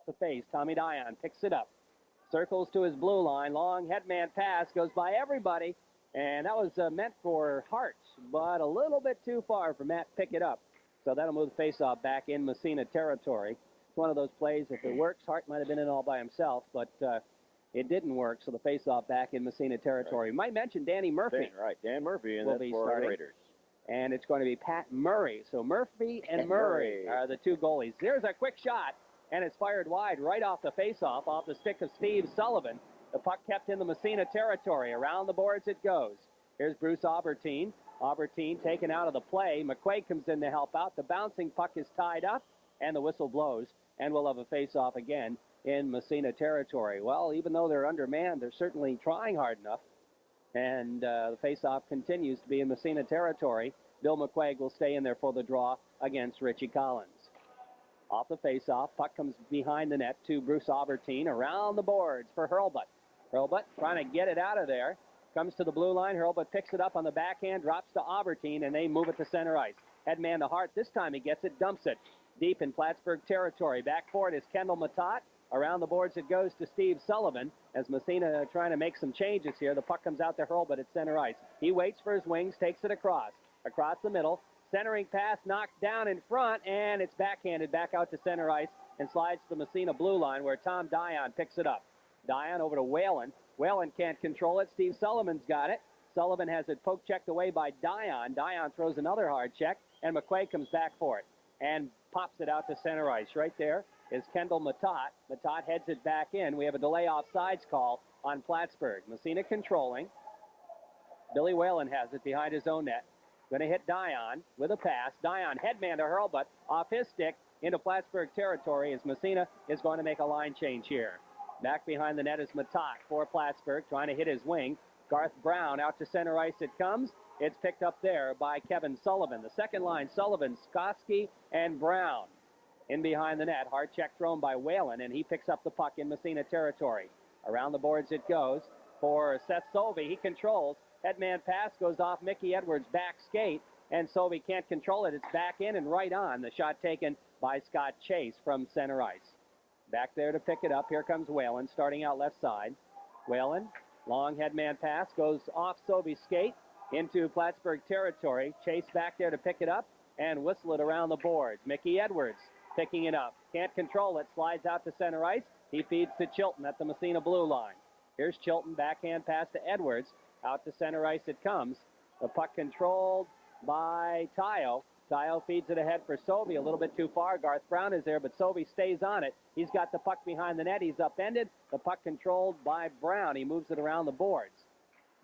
The face, Tommy Dion picks it up. Circles to his blue line. Long headman pass goes by everybody. And that was meant for Hart, but a little bit too far for Matt to pick it up. So that'll move the faceoff back in Massena territory. It's one of those plays, if it works, Hart might have been in all by himself, but it didn't work, so the faceoff back in Massena territory. Right. Might mention Danny Murphy. Right, Dan Murphy, and will that's be for starting. the Raiders. And it's going to be Pat Murray. So Murphy and Murray are the two goalies. There's a quick shot, and it's fired wide right off the faceoff, off the stick of Steve Sullivan. The puck kept in the Massena territory. Around the boards it goes. Here's Bruce Albertine. Albertine taken out of the play. McQuaig comes in to help out. The bouncing puck is tied up, and the whistle blows, and we'll have a face-off again in Massena territory. Well, even though they're undermanned, they're certainly trying hard enough, and the face-off continues to be in Massena territory. Bill McQuaig will stay in there for the draw against Richie Collins. Off the face-off, puck comes behind the net to Bruce Albertine. Around the boards for Hurlbut. Hurlbut trying to get it out of there. Comes to the blue line. Hurlbut picks it up on the backhand, drops to Albertine, and they move it to center ice. Headman to Hart. This time he gets it, dumps it deep in Plattsburgh territory. Back for it is Kendall Matat. Around the boards it goes to Steve Sullivan as Massena trying to make some changes here. The puck comes out to Hurlbut at center ice. He waits for his wings, takes it across the middle. Centering pass knocked down in front, and it's backhanded back out to center ice and slides to the Massena blue line where Tom Dion picks it up. Dion over to Whalen. Whalen can't control it. Steve Sullivan's got it. Sullivan has it poke checked away by Dion. Dion throws another hard check, and McQuaig comes back for it and pops it out to center ice. Right there is Kendall Matat. Matat heads it back in. We have a delay offsides call on Plattsburgh. Massena controlling. Billy Whalen has it behind his own net. Going to hit Dion with a pass. Dion, headman to Hurlbut, off his stick into Plattsburgh territory as Massena is going to make a line change here. Back behind the net is Matat for Plattsburgh, trying to hit his wing. Garth Brown out to center ice it comes. It's picked up there by Kevin Sullivan. The second line, Sullivan, Skoski, and Brown. In behind the net, hard check thrown by Whalen, and he picks up the puck in Massena territory. Around the boards it goes for Seth Sovey. He controls. Headman pass goes off Mickey Edwards' back skate, and Sovey can't control it. It's back in and right on. The shot taken by Scott Chase from center ice. Back there to pick it up. Here comes Whalen, starting out left side. Whalen, long headman pass, goes off Sovey's skate into Plattsburgh territory. Chase back there to pick it up and whistle it around the boards. Mickey Edwards picking it up. Can't control it. Slides out to center ice. He feeds to Chilton at the Massena blue line. Here's Chilton, backhand pass to Edwards. Out to center ice it comes. The puck controlled by Tayo. Tayo feeds it ahead for Sovey, a little bit too far. Garth Brown is there, but Sovey stays on it. He's got the puck behind the net. He's upended. The puck controlled by Brown. He moves it around the boards.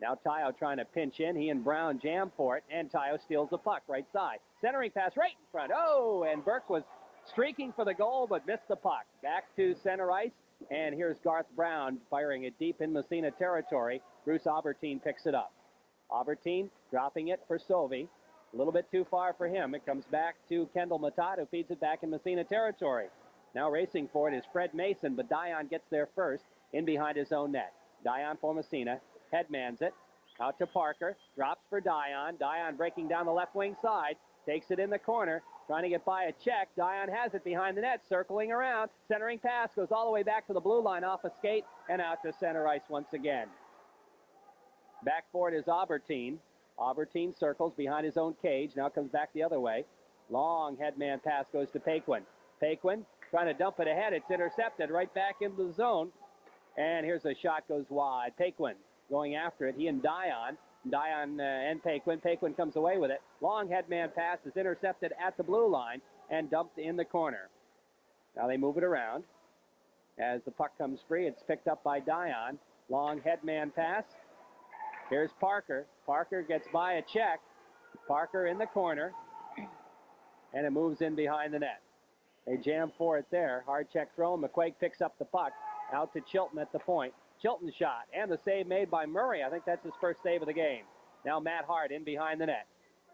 Now Tayo trying to pinch in. He and Brown jam for it, and Tayo steals the puck right side. Centering pass right in front. Oh, and Burke was streaking for the goal, but missed the puck. Back to center ice, and here's Garth Brown firing it deep in Massena territory. Bruce Albertine picks it up. Albertine dropping it for Sovey. A little bit too far for him. It comes back to Kendall Matat, who feeds it back in Massena territory. Now racing for it is Fred Mason, but Dion gets there first, in behind his own net. Dion for Massena. Headmans it. Out to Parker. Drops for Dion. Dion breaking down the left wing side. Takes it in the corner. Trying to get by a check. Dion has it behind the net. Circling around. Centering pass goes all the way back to the blue line off a skate and out to center ice once again. Back for it is Albertine. Albertine circles behind his own cage. Now comes back the other way. Long headman pass goes to Paquin. Paquin trying to dump it ahead. It's intercepted right back into the zone. And here's a shot goes wide. Paquin going after it. He and Dion. Dion and Paquin. Paquin comes away with it. Long headman pass is intercepted at the blue line and dumped in the corner. Now they move it around. As the puck comes free, it's picked up by Dion. Long headman pass. Here's Parker. Parker gets by a check. Parker in the corner. And it moves in behind the net. They jam for it there. Hard check thrown. McQuaig picks up the puck. Out to Chilton at the point. Chilton shot. And the save made by Murray. I think that's his first save of the game. Now Matt Hart in behind the net.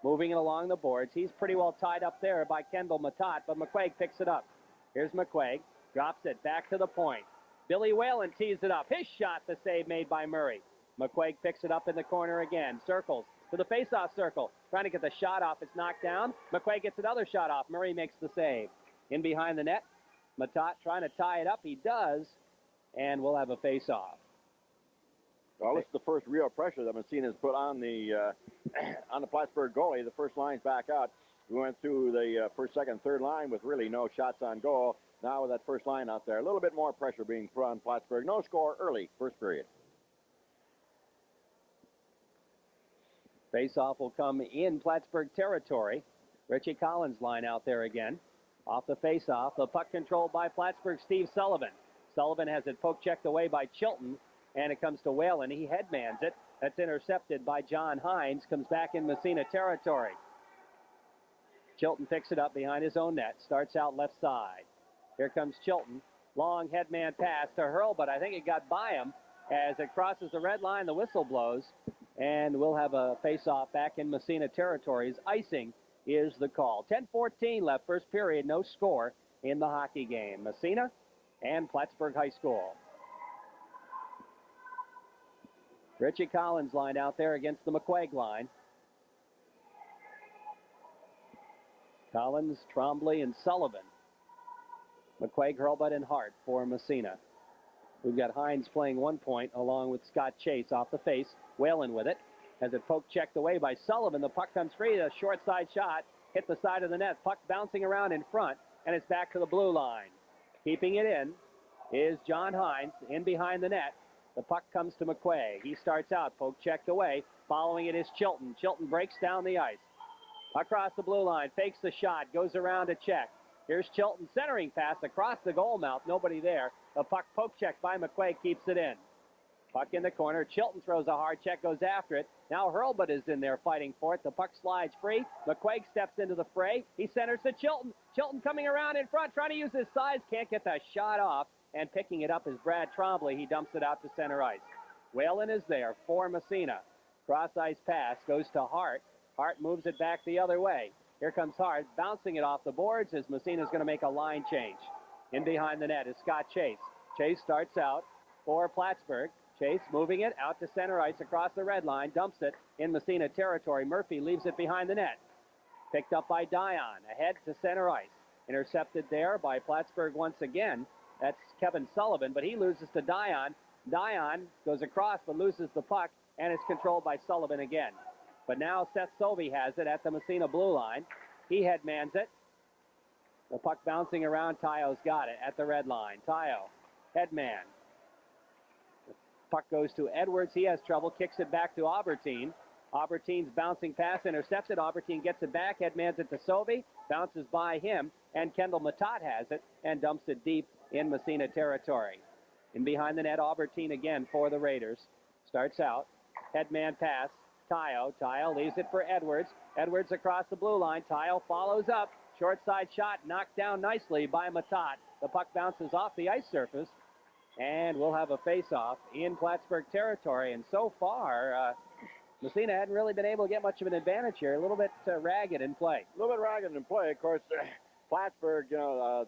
Moving it along the boards. He's pretty well tied up there by Kendall Matat, but McQuaig picks it up. Here's McQuaig. Drops it back to the point. Billy Whalen tees it up. His shot, the save made by Murray. McQuaig picks it up in the corner again. Circles to the face-off circle. Trying to get the shot off. It's knocked down. McQuaig gets another shot off. Murray makes the save. In behind the net Matat trying to tie it up. He does, and we'll have a face-off. Well, this is the first real pressure that Massena has put on the Plattsburgh goalie. The first line's back out. We went through the first, second, third line with really no shots on goal. Now with that first line out there, a little bit more pressure being put on Plattsburgh. No score early, first period. Face-off will come in Plattsburgh territory. Richie Collins line out there again. Off the face-off, the puck controlled by Plattsburgh Steve Sullivan. Sullivan has it poke-checked away by Chilton, and it comes to Whalen. He headmans it. That's intercepted by John Hines. Comes back in Massena territory. Chilton picks it up behind his own net. Starts out left side. Here comes Chilton. Long headman pass to Hurl, but I think it got by him as it crosses the red line. The whistle blows, and we'll have a face-off back in Massena territories. Icing is the call. 10:14 left, first period, no score in the hockey game. Massena and Plattsburgh High School. Richie Collins lined out there against the McQuaig line. Collins, Trombley, and Sullivan. McQuaig, Hurlbut, and Hart for Massena. We've got Hines playing 1 point along with Scott Chase off the face. Whalen with it. Has it poke checked away by Sullivan. The puck comes free. A short side shot. Hit the side of the net. Puck bouncing around in front. And it's back to the blue line. Keeping it in is John Hines in behind the net. The puck comes to McQuaig. He starts out. Poke checked away. Following it is Chilton. Chilton breaks down the ice. Across the blue line. Fakes the shot. Goes around to check. Here's Chilton centering pass across the goal mouth. Nobody there. The puck poke check by McQuaig keeps it in. Puck in the corner. Chilton throws a hard check, goes after it. Now Hurlbut is in there fighting for it. The puck slides free. McQuaig steps into the fray. He centers to Chilton. Chilton coming around in front, trying to use his size. Can't get that shot off. And picking it up is Brad Trombley. He dumps it out to center ice. Whalen is there for Massena. Cross ice pass goes to Hart. Hart moves it back the other way. Here comes Hart, bouncing it off the boards as Massena's going to make a line change. In behind the net is Scott Chase. Chase starts out for Plattsburgh. Chase moving it out to center ice across the red line, dumps it in Massena territory. Murphy leaves it behind the net. Picked up by Dion, ahead to center ice. Intercepted there by Plattsburgh once again. That's Kevin Sullivan, but he loses to Dion. Dion goes across but loses the puck, and it's controlled by Sullivan again. But now Seth Sovey has it at the Massena blue line. He headmans it. The puck bouncing around. Tayo's got it at the red line. Tayo, headman. The puck goes to Edwards. He has trouble. Kicks it back to Aubertine. Aubertine's bouncing pass intercepted. Aubertine gets it back. Headmans it to Sovey. Bounces by him. And Kendall Matat has it and dumps it deep in Massena territory. In behind the net, Aubertine again for the Raiders. Starts out. Headman pass. Tayo leaves it for Edwards. Edwards across the blue line. Tayo follows up. Short side shot knocked down nicely by Matat. The puck bounces off the ice surface. And we'll have a face-off in Plattsburgh territory. And so far, Massena hadn't really been able to get much of an advantage here. A little bit ragged in play. A little bit ragged in play. Of course, Plattsburgh, they're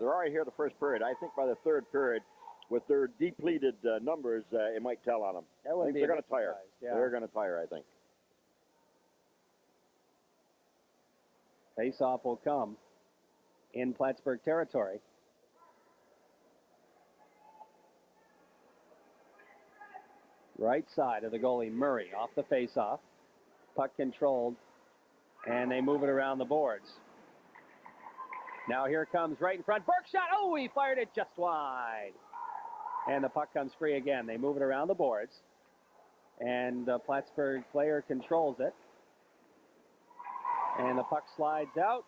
already here the first period. I think by the third period, with their depleted numbers, it might tell on them. They're going to tire. Yeah. They're going to tire, I think. Face-off will come in Plattsburgh territory. Right side of the goalie, Murray, off the face-off. Puck controlled, and they move it around the boards. Now here comes right in front. Burke shot. Oh, he fired it just wide. And the puck comes free again. They move it around the boards. And the Plattsburgh player controls it. And the puck slides out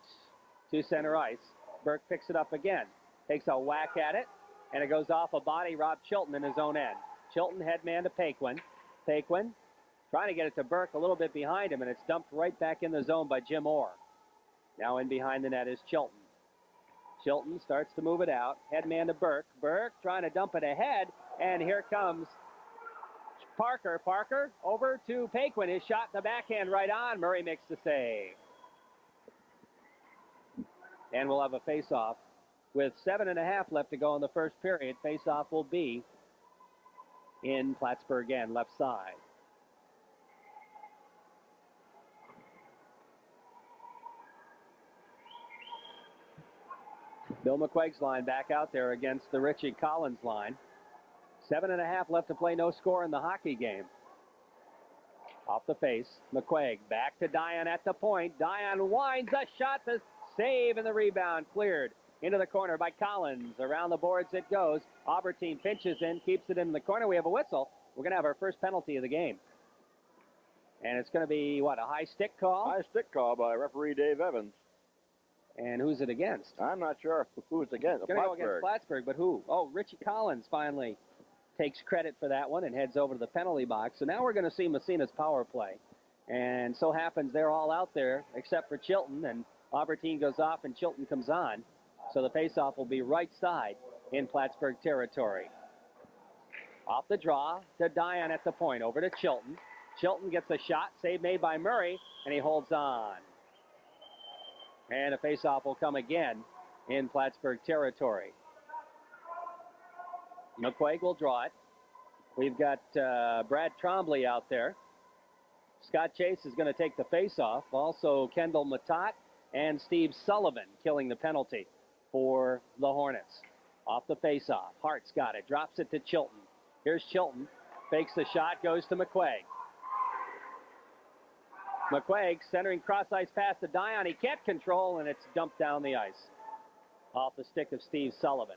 to center ice. Burke picks it up again. Takes a whack at it. And it goes off a body. Rob Chilton in his own end. Chilton headman to Paquin. Paquin trying to get it to Burke a little bit behind him. And it's dumped right back in the zone by Jim Orr. Now in behind the net is Chilton. Chilton starts to move it out. Headman to Burke. Burke trying to dump it ahead. And here comes Parker. Parker over to Paquin. His shot in the backhand right on. Murray makes the save. And we'll have a face-off. With 7.5 left to go in the first period, face-off will be in Plattsburgh again, left side. Bill McQuaig's line back out there against the Richie Collins line. 7.5 left to play, no score in the hockey game. Off the face, McQuaig back to Dion at the point. Dion winds a shot, the save, and the rebound cleared into the corner by Collins. Around the boards it goes. Aubertine pinches in, keeps it in the corner. We have a whistle. We're going to have our first penalty of the game. And it's going to be, what, a high stick call? High stick call by referee Dave Evans. And who's it against? I'm not sure who it's against. It's going to go against Plattsburgh, but who? Oh, Richie Collins finally takes credit for that one and heads over to the penalty box. So now we're going to see Massena's power play. And so happens they're all out there except for Chilton, and Aubertine goes off and Chilton comes on. So the faceoff will be right side in Plattsburgh territory. Off the draw to Dion at the point, over to Chilton. Chilton gets a shot, save made by Murray, and he holds on. And a faceoff will come again in Plattsburgh territory. McQuaig will draw it. We've got Brad Trombley out there. Scott Chase is going to take the faceoff. Also Kendall Matat and Steve Sullivan killing the penalty for the Hornets. Off the faceoff, Hart's got it, drops it to Chilton. Here's Chilton, fakes the shot, goes to McQuaig. McQuaig centering cross-ice pass to Dion. He can't control, and it's dumped down the ice. Off the stick of Steve Sullivan.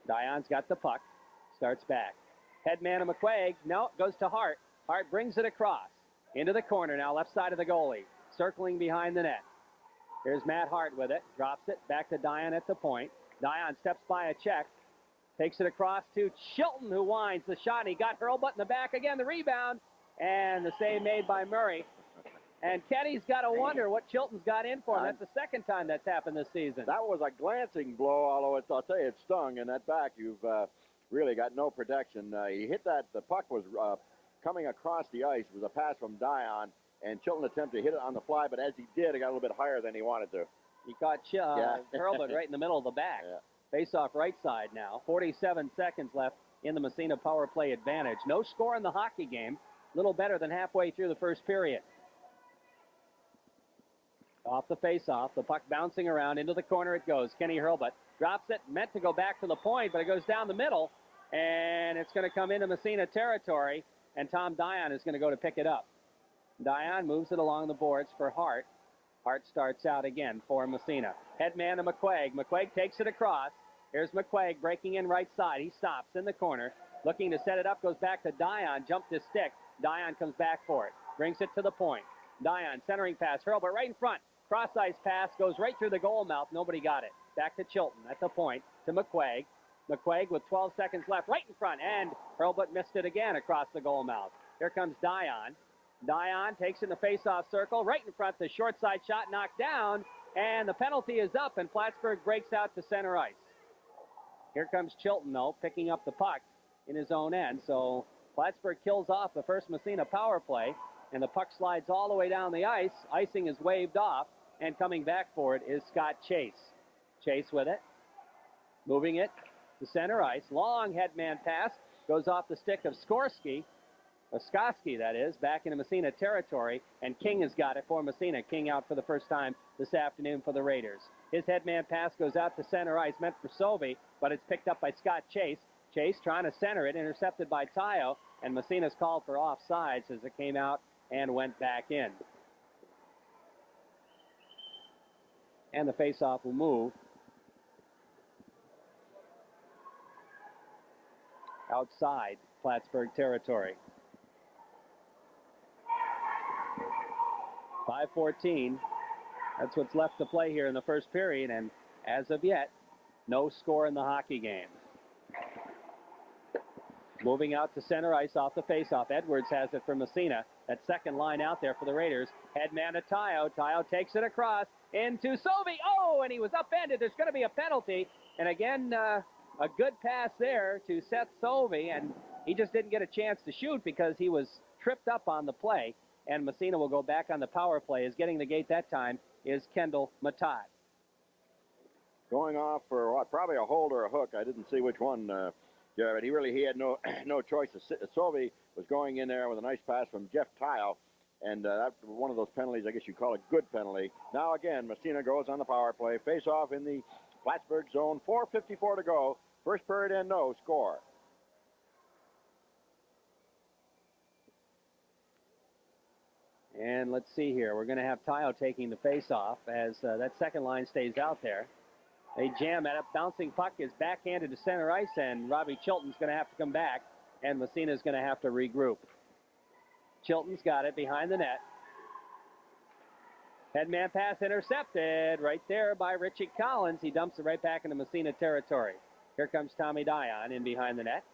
Dion's got the puck, starts back. Headman of McQuaig, no, goes to Hart. Hart brings it across into the corner now, left side of the goalie, circling behind the net. Here's Matt Hart with it, drops it back to Dion at the point. Dion steps by a check, takes it across to Chilton, who winds the shot. He got Hurlbut in the back again, the rebound, and the save made by Murray. And Kenny's got to wonder what Chilton's got in for him. That's the second time that's happened this season. That was a glancing blow, although I'll tell you it stung. In that back, you've really got no protection. He hit that. The puck was coming across the ice. It was a pass from Dion, and Chilton attempted to hit it on the fly, but as he did, it got a little bit higher than he wanted to. He caught Hurlbut right in the middle of the back. Yeah. Face off right side now. 47 seconds left in the Massena power play advantage. No score in the hockey game. Little better than halfway through the first period. Off the face-off, the puck bouncing around into the corner it goes. Kenny Hurlbut drops it, meant to go back to the point, but it goes down the middle, and it's going to come into Massena territory, and Tom Dion is going to go to pick it up. Dion moves it along the boards for Hart. Hart starts out again for Massena. Headman to McQuaig. McQuaig takes it across. Here's McQuaig breaking in right side. He stops in the corner, looking to set it up, goes back to Dion, jumped his stick. Dion comes back for it, brings it to the point. Dion centering pass, Hurlbut right in front. Cross-ice pass goes right through the goal mouth. Nobody got it. Back to Chilton at the point to McQuaig. McQuaig with 12 seconds left right in front, and Hurlbut missed it again across the goal mouth. Here comes Dion. Dion takes in the face-off circle right in front. The short side shot knocked down, and the penalty is up, and Plattsburgh breaks out to center ice. Here comes Chilton, though, picking up the puck in his own end. So Plattsburgh kills off the first Massena power play, and the puck slides all the way down the ice. Icing is waved off, and coming back for it is Scott Chase. Chase with it, moving it to center ice. Long headman pass goes off the stick of Skorsky, that is, back into Massena territory, and King has got it for Massena. King out for the first time this afternoon for the Raiders. His headman pass goes out to center ice, meant for Sovey, but it's picked up by Scott Chase. Chase trying to center it, intercepted by Tayo, and Massena's called for offsides as it came out and went back in. And the faceoff will move outside Plattsburgh territory. 5:14. That's what's left to play here in the first period, and as of yet, no score in the hockey game. Moving out to center ice off the faceoff. Edwards has it for Massena. That second line out there for the Raiders. Headman to Tayo. Tayo takes it across into Sovey. Oh, and he was upended. There's going to be a penalty. And again, a good pass there to Seth Sovey, and he just didn't get a chance to shoot because he was tripped up on the play. And Massena will go back on the power play. As getting the gate that time is Kendall Matat. Going off for what, probably a hold or a hook. I didn't see which one. Yeah, but he had no choice. Sovey was going in there with a nice pass from Jeff Tile, And that's one of those penalties, I guess you call it good penalty. Now again, Massena goes on the power play. Face off in the Plattsburgh zone. 4:54 to go. First period and no score. And let's see here. We're going to have Tayo taking the face-off as that second line stays out there. They jam at it. Bouncing puck is backhanded to center ice, and Robbie Chilton's going to have to come back, and Massena's going to have to regroup. Chilton's got it behind the net. Headman pass intercepted right there by Richie Collins. He dumps it right back into Massena territory. Here comes Tommy Dion in behind the net.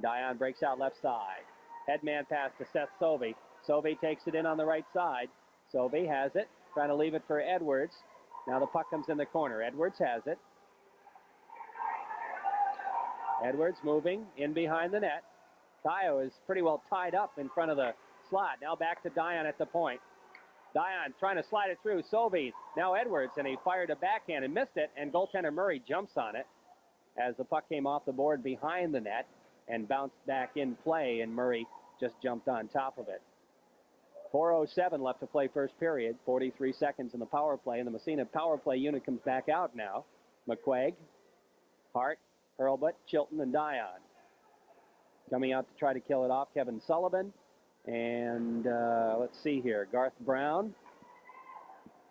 Dion breaks out left side. Headman pass to Seth Sovey. Sovey takes it in on the right side. Sovey has it, trying to leave it for Edwards. Now the puck comes in the corner. Edwards has it. Edwards moving in behind the net. Tayo is pretty well tied up in front of the slot. Now back to Dion at the point. Dion trying to slide it through. Sovey, now Edwards, and he fired a backhand and missed it, and goaltender Murray jumps on it as the puck came off the board behind the net and bounced back in play, and Murray just jumped on top of it. 4:07 left to play first period. 43 seconds in the power play, and the Massena power play unit comes back out now. McQuaig, Hart, Hurlbut, Chilton, and Dion. Coming out to try to kill it off, Kevin Sullivan. And let's see here, Garth Brown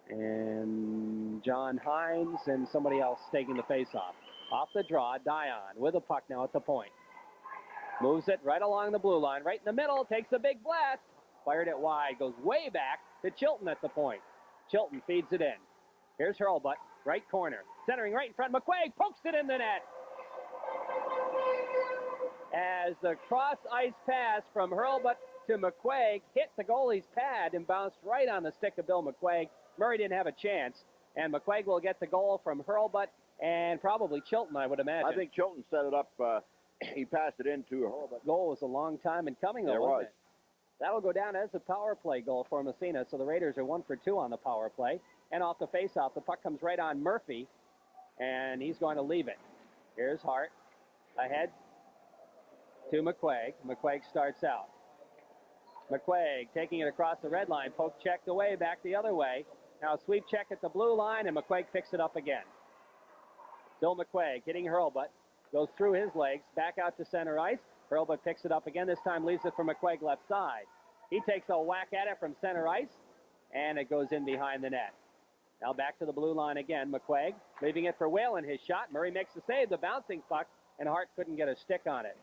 and John Hines and somebody else taking the face-off. Off the draw, Dion with the puck now at the point. Moves it right along the blue line, right in the middle, takes a big blast. Fired it wide, goes way back to Chilton at the point. Chilton feeds it in. Here's Hurlbut, right corner. Centering right in front, McQuaig pokes it in the net. As the cross-ice pass from Hurlbut to McQuaig hit the goalie's pad and bounced right on the stick of Bill McQuaig. Murray didn't have a chance, and McQuaig will get the goal from Hurlbut and probably Chilton, I would imagine. I think Chilton set it up. He passed it into Hurlbut. Goal was a long time in coming, though, wasn't it? That'll go down as a power play goal for Massena, so the Raiders are 1 for 2 on the power play. And off the face-off, the puck comes right on Murphy, and he's going to leave it. Here's Hart ahead to McQuaig. McQuaig starts out. McQuaig taking it across the red line, poke checked away, back the other way. Now sweep check at the blue line, and McQuaig picks it up again. Still McQuaig hitting Hurlbut, goes through his legs, back out to center ice. Hurlbut picks it up again, this time leaves it for McQuaig left side. He takes a whack at it from center ice, and it goes in behind the net. Now back to the blue line again, McQuaig leaving it for Whalen, his shot. Murray makes the save, the bouncing puck, and Hart couldn't get a stick on it.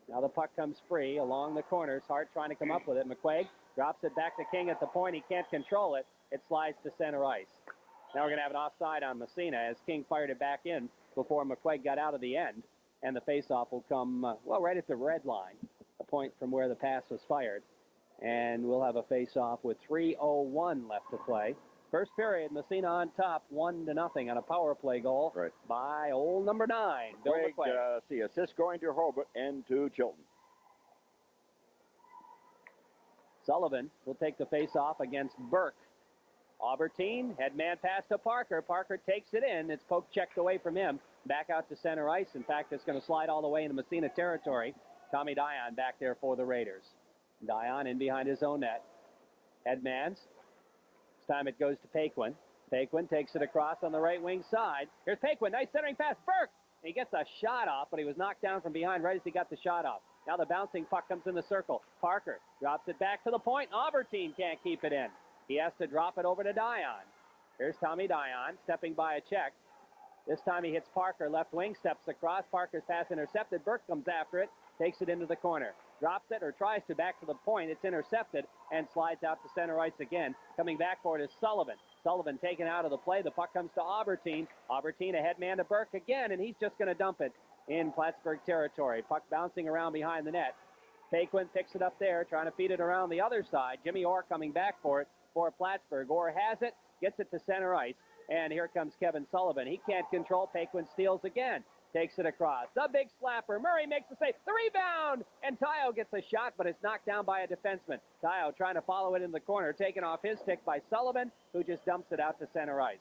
Now the puck comes free along the corners. Hart trying to come up with it. McQuaig drops it back to King at the point. He can't control it. It slides to center ice. Now we're going to have an offside on Massena as King fired it back in before McQuaig got out of the end. And the faceoff will come, right at the red line, a point from where the pass was fired. And we'll have a faceoff with 3:01 left to play. First period, Massena on top, 1-0 on a power play goal by old number 9, Bill McQuaig. See, assist going to Hurlbut and to Chilton. Sullivan will take the face-off against Burke. Aubertine, headman pass to Parker. Parker takes it in. It's poke checked away from him. Back out to center ice. In fact, it's going to slide all the way into Massena territory. Tommy Dion back there for the Raiders. Dion in behind his own net. Headmans. This time it goes to Paquin. Paquin takes it across on the right wing side. Here's Paquin. Nice centering pass. Burke. He gets a shot off, but he was knocked down from behind right as he got the shot off. Now the bouncing puck comes in the circle. Parker drops it back to the point. Aubertine can't keep it in. He has to drop it over to Dion. Here's Tommy Dion stepping by a check. This time he hits Parker. Left wing, steps across. Parker's pass intercepted. Burke comes after it. Takes it into the corner. Drops it or tries to back to the point. It's intercepted and slides out to center ice again. Coming back for it is Sullivan. Sullivan taken out of the play. The puck comes to Aubertine. Aubertine a head man to Burke again, and he's just going to dump it in Plattsburgh territory. Puck bouncing around behind the net. Paquin picks it up there, trying to feed it around the other side. Jimmy Orr coming back for it for Plattsburgh. Orr has it, gets it to center ice, and here comes Kevin Sullivan. He can't control. Paquin steals again. Takes it across. The big slapper. Murray makes the save. The rebound! And Tayo gets a shot, but it's knocked down by a defenseman. Tayo trying to follow it in the corner. Taken off his stick by Sullivan, who just dumps it out to center ice.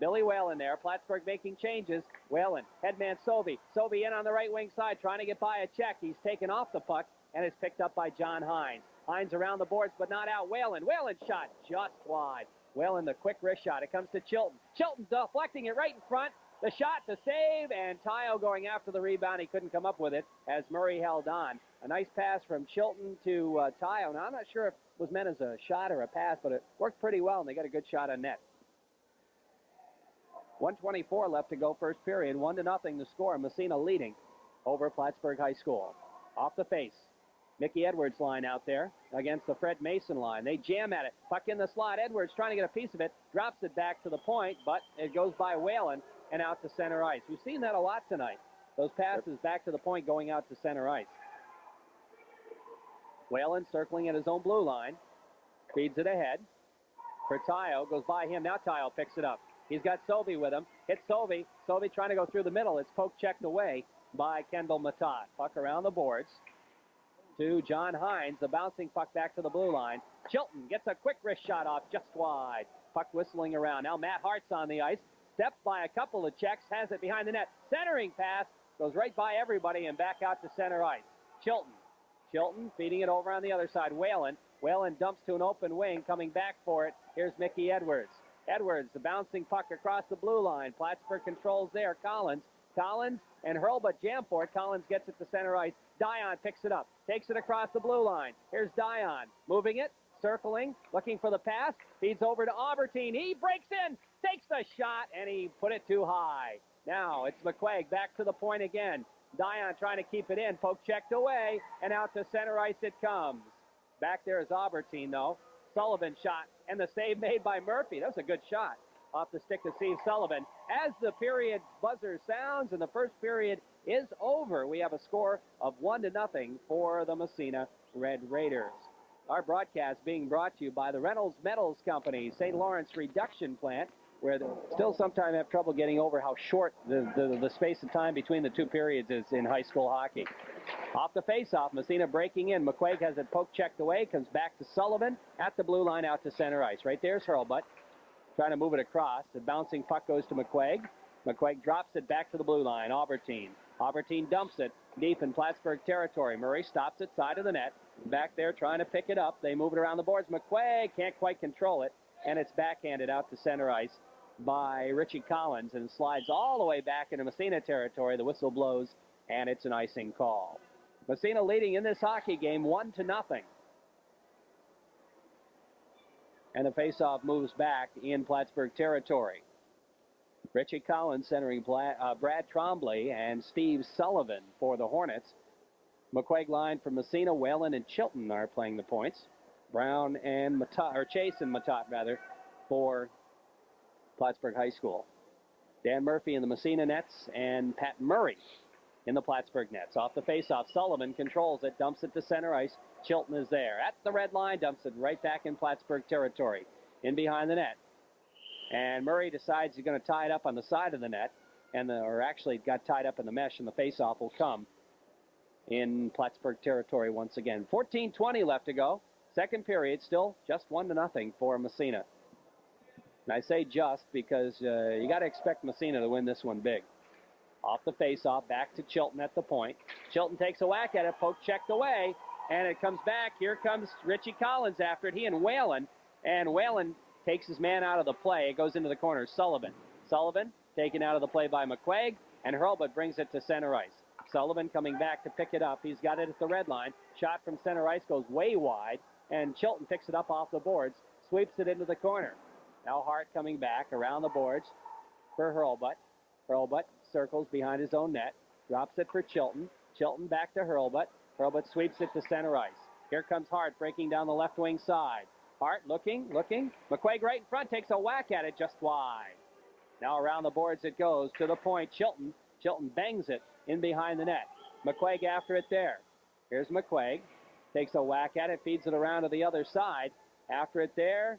Billy Whalen there. Plattsburgh making changes. Whalen, headman Sovey. Sovey in on the right wing side, trying to get by a check. He's taken off the puck and is picked up by John Hines. Hines around the boards, but not out. Whalen shot just wide. Whalen, the quick wrist shot. It comes to Chilton. Chilton deflecting it right in front. The shot to save, and Tayo going after the rebound. He couldn't come up with it as Murray held on. A nice pass from Chilton to Tayo. Now, I'm not sure if it was meant as a shot or a pass, but it worked pretty well, and they got a good shot on net. 1:24 left to go first period. 1-0 the score. Massena leading over Plattsburgh High School. Off the face. Mickey Edwards line out there against the Fred Mason line. They jam at it. Puck in the slot. Edwards trying to get a piece of it. Drops it back to the point, but it goes by Whalen and out to center ice. We've seen that a lot tonight. Those passes back to the point going out to center ice. Whalen circling at his own blue line. Feeds it ahead. For Tayo. Goes by him. Now Tayo picks it up. He's got Sovey with him. Hits Sovey. Sovey trying to go through the middle. It's poke checked away by Kendall Matat. Puck around the boards to John Hines. The bouncing puck back to the blue line. Chilton gets a quick wrist shot off just wide. Puck whistling around. Now Matt Hart's on the ice. Steps by a couple of checks. Has it behind the net. Centering pass. Goes right by everybody and back out to center ice. Chilton feeding it over on the other side. Whalen dumps to an open wing. Coming back for it. Here's Mickey Edwards. The bouncing puck across the blue line. Plattsburgh controls there. Collins and Hurlbut jam for it. Collins gets it to center ice. Dion picks it up. Takes it across the blue line. Here's Dion. Moving it. Circling. Looking for the pass. Feeds over to Albertine. He breaks in. Takes the shot. And he put it too high. Now it's McQuaig back to the point again. Dion trying to keep it in. Poke checked away. And out to center ice it comes. Back there is Albertine, though. Sullivan shot. And the save made by Murphy. That was a good shot off the stick of Steve Sullivan. As the period buzzer sounds and the first period is over, we have a score of 1-0 for the Massena Red Raiders. Our broadcast being brought to you by the Reynolds Metals Company, St. Lawrence Reduction Plant, where they still sometimes have trouble getting over how short the space of time between the two periods is in high school hockey. Off the face-off, Massena breaking in. McQuaig has it poke checked away, comes back to Sullivan at the blue line out to center ice. Right there's Hurlbut trying to move it across. The bouncing puck goes to McQuaig. McQuaig drops it back to the blue line. Albertine dumps it deep in Plattsburgh territory. Murray stops it side of the net. Back there trying to pick it up. They move it around the boards. McQuaig can't quite control it, and it's backhanded out to center ice by Richie Collins and slides all the way back into Massena territory. The whistle blows, and it's an icing call. Massena leading in this hockey game 1-0. And the faceoff moves back in Plattsburgh territory. Richie Collins centering Brad Trombley and Steve Sullivan for the Hornets. McQuaig line from Massena, Whalen and Chilton are playing the points. Brown and Chase and Matat rather for Plattsburgh High School. Dan Murphy in the Massena nets and Pat Murray in the Plattsburgh nets. Off the faceoff, Sullivan controls it, dumps it to center ice. Chilton is there at the red line, dumps it right back in Plattsburgh territory. In behind the net. And Murray decides he's going to tie it up on the side of the net, or actually it got tied up in the mesh, and the faceoff will come in Plattsburgh territory once again. 14:20 left to go. Second period, still just 1-0 for Massena. And I say just because you got to expect Massena to win this one big. Off the faceoff, back to Chilton at the point. Chilton takes a whack at it, poke checked away, and it comes back. Here comes Richie Collins after it. He and Whalen takes his man out of the play. It goes into the corner. Sullivan taken out of the play by McQuaig, and Hurlbut brings it to center ice. Sullivan coming back to pick it up. He's got it at the red line. Shot from center ice goes way wide, and Chilton picks it up off the boards, sweeps it into the corner. Now Hart coming back around the boards for Hurlbut. Hurlbut circles behind his own net, drops it for Chilton. Chilton back to Hurlbut. Hurlbut sweeps it to center ice. Here comes Hart breaking down the left wing side. Hart looking. McQuaig right in front takes a whack at it just wide. Now around the boards it goes to the point. Chilton bangs it in behind the net. McQuaig after it there. Here's McQuaig. Takes a whack at it, feeds it around to the other side. After it there